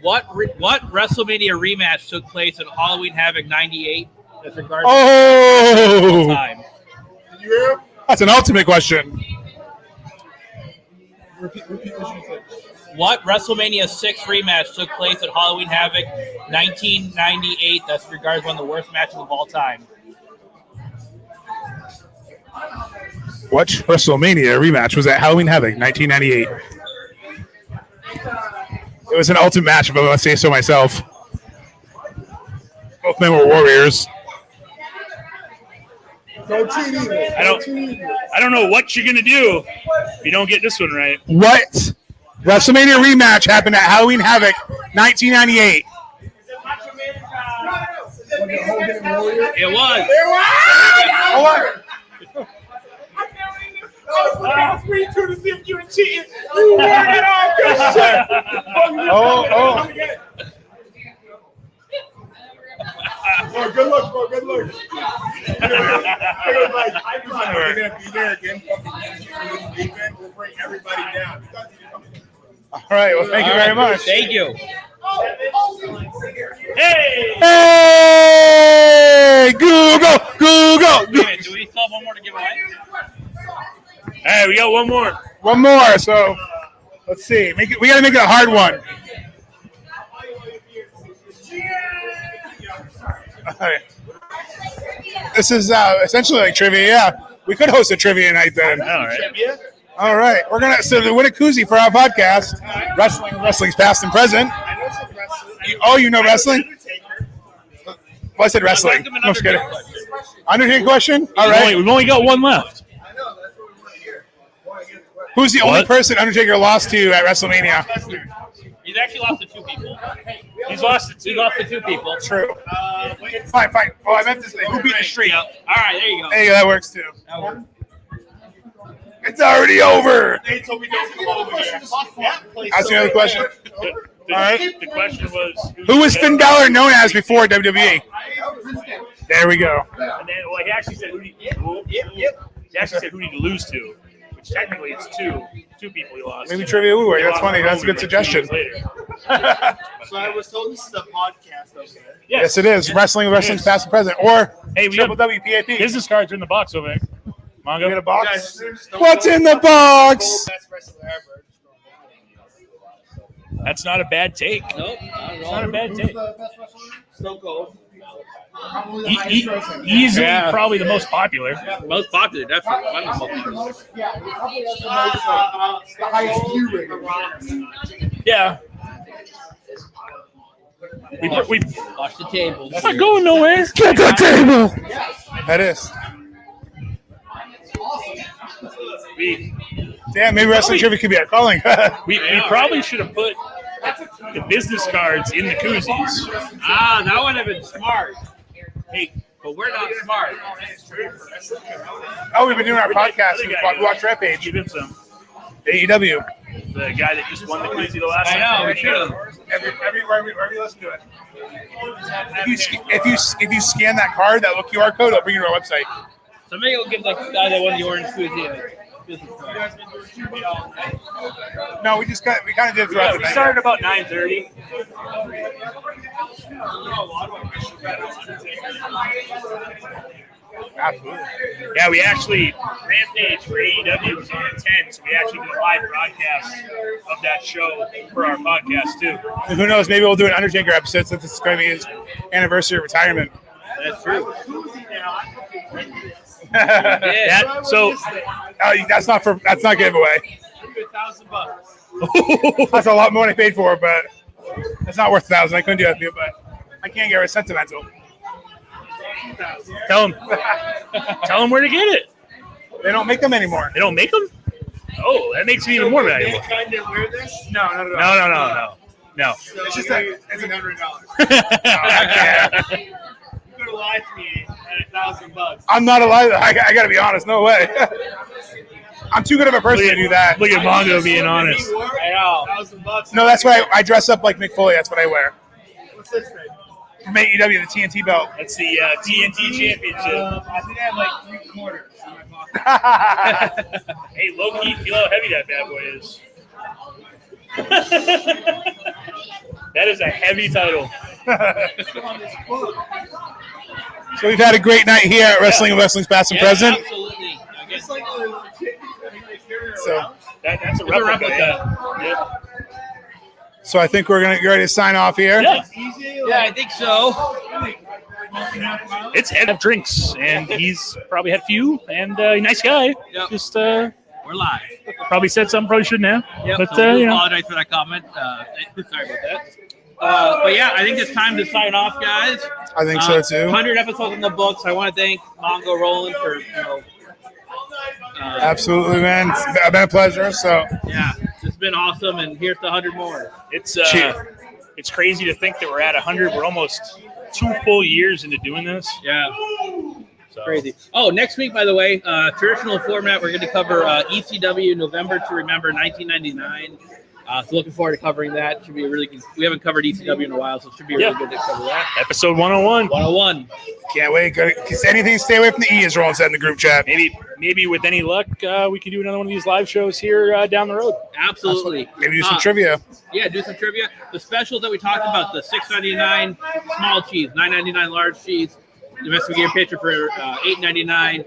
What WrestleMania rematch took place at Halloween Havoc '98? As regards Oh, to time. that's an ultimate question. What WrestleMania 6 rematch took place at Halloween Havoc 1998? That's regards one of the worst matches of all time. What WrestleMania rematch was at Halloween Havoc 1998? It was an ultimate match, if I must say so myself. Both men were warriors. I don't know what you're gonna do if you don't get this one right. What WrestleMania rematch happened at Halloween Havoc 1998? It was. Hold on. Free two to see if you were cheating. You work it off, good shit. Oh. Oh, good luck, bro. Good luck. I'm gonna be there again. We'll bring everybody down. All right. Well, thank you very much. Thank you. Hey! Hey! Google! Wait a minute, do we still have one more to give away? Hey, we got one more. One more. So let's see. We got to make it a hard one. All right. This is essentially like trivia. Yeah, we could host a trivia night then. All right. All right. We're gonna to win a koozie for our podcast. Wrestling's past and present. You know wrestling? Well, I said wrestling. No, I'm just kidding. Undertaker question. All right. We've only got one left. Who's the only person Undertaker lost to at WrestleMania? He's actually lost to two people. He's lost to two. He lost to two people. True. Fine. Oh, I meant this thing. Who beat the streak? All right, there you go. Hey, that works too. It's already over. They told me don't come over here. Ask me another question. All right. The question was, Who was Finn Balor known as before WWE? There we go. And then, well, he actually said who did he actually said who did he lose to? Which technically it's two people he lost. Maybe trivia would work. That's funny. That's a good suggestion. So I was told this is a podcast, okay? Yes, it is. Wrestling's past and present. Or Hey, we Triple got WPAP. business cards are in the box over there. Mongo. We got a box. What's in the box? That's not a bad take. Nope, It's not a bad take. Stone Cold. Easily, probably the most popular. Most popular, definitely. One of the most popular. The highest view rating. Yeah. We Watch the table. it's not going nowhere. Get the table. That is. Damn, maybe wrestling trivia could be our calling. We probably should have put the business cards in the koozies. Ah, that would have been smart. Hey, but we're not smart. Oh, we've been doing our podcast. We watch Rampage. Give him some. AEW. The guy that just won the koozie the last I time. know, we should have. Wherever you listen to it. If you scan that card, that little QR code, it'll bring you to our website. Somebody will give the guy that won the orange koozie. No, we kind of did throughout the We night. started about 9:30. Absolutely. Yeah, we actually Rampage for AEW was on at 10, so we actually did a live broadcast of that show for our podcast too. And who knows? Maybe we'll do an Undertaker episode since it's going to be his anniversary of retirement. That's true. That's not giveaway. $1,000. That's a lot more than I paid for, but it's not worth $1,000. I couldn't do that to you, but I can't get it. It's sentimental. Tell them where to get it. They don't make them anymore. They don't make them? Oh, that makes it even more valuable. Kind of wear this? No. No. So It's just it's $100. You could have lied to me at $1,000. I'm not alive. I got to be honest. No way. I'm too good of a person to do that. Look at Mongo being honest. I know. $1,000. No, that's why I dress up like Mick Foley. That's what I wear. What's this thing? From AEW, the TNT belt. That's the TNT Championship. I think I have like 3/4 in my pocket. Hey, low key, feel how heavy that bad boy is. That is a heavy title. So we've had a great night here at Wrestling and Wrestling's Past and Present. Absolutely. I guess It's like a legit thing they carry So, around. That's a it's a replica. replica. Yep. so I think we're gonna get ready to sign off here. Yeah. Easy. Yeah, I think so. It's Ed of drinks, and he's probably had a few, and a nice guy. Yep. Just We're live. probably said something probably shouldn't have. Yep. But so we you know, apologize for that comment. Sorry about that. But yeah, I think it's time to sign off, guys. I think so too. 100 episodes in the books. I want to thank Mongo Roland for Absolutely, man. It's been a pleasure. So, yeah, it's been awesome, and here's the 100 more. it's Cheers. it's crazy to think that we're at 100. We're almost 2 full years into doing this. Yeah, So. crazy. Oh, next week, by the way, traditional format. We're going to cover ECW November to Remember 1999. So looking forward to covering that. Should be a really good. We haven't covered ECW in a while, so it should be really good to cover that. Episode 101. 101. can't wait. Because anything, stay away from the E, as Roland said in the group chat. Maybe with any luck, we can do another one of these live shows here down the road. Absolutely. Maybe do some trivia. Yeah, do some trivia. The specials that we talked about: the $6.99 small cheese, $9.99 large cheese, domestic beer pitcher for $8.99,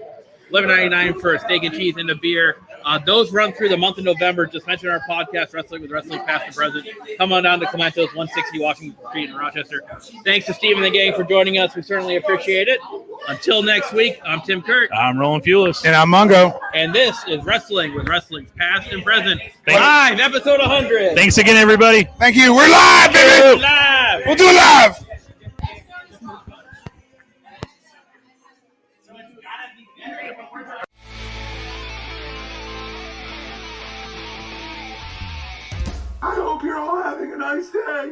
$11.99 for a steak and cheese and a beer. Those run through the month of November. Just mention our podcast, Wrestling with Wrestling Past and Present. Come on down to Clementos, 160 Washington Street in Rochester. Thanks to Steve and the gang for joining us. We certainly appreciate it. Until next week, I'm Tim Kirk. I'm Roland Fulis. And I'm Mongo. And this is Wrestling with Wrestling's Past and Present. Thanks. Live, episode 100. Thanks again, everybody. Thank you. We're live, baby. Live. We'll do it live. I hope you're all having a nice day.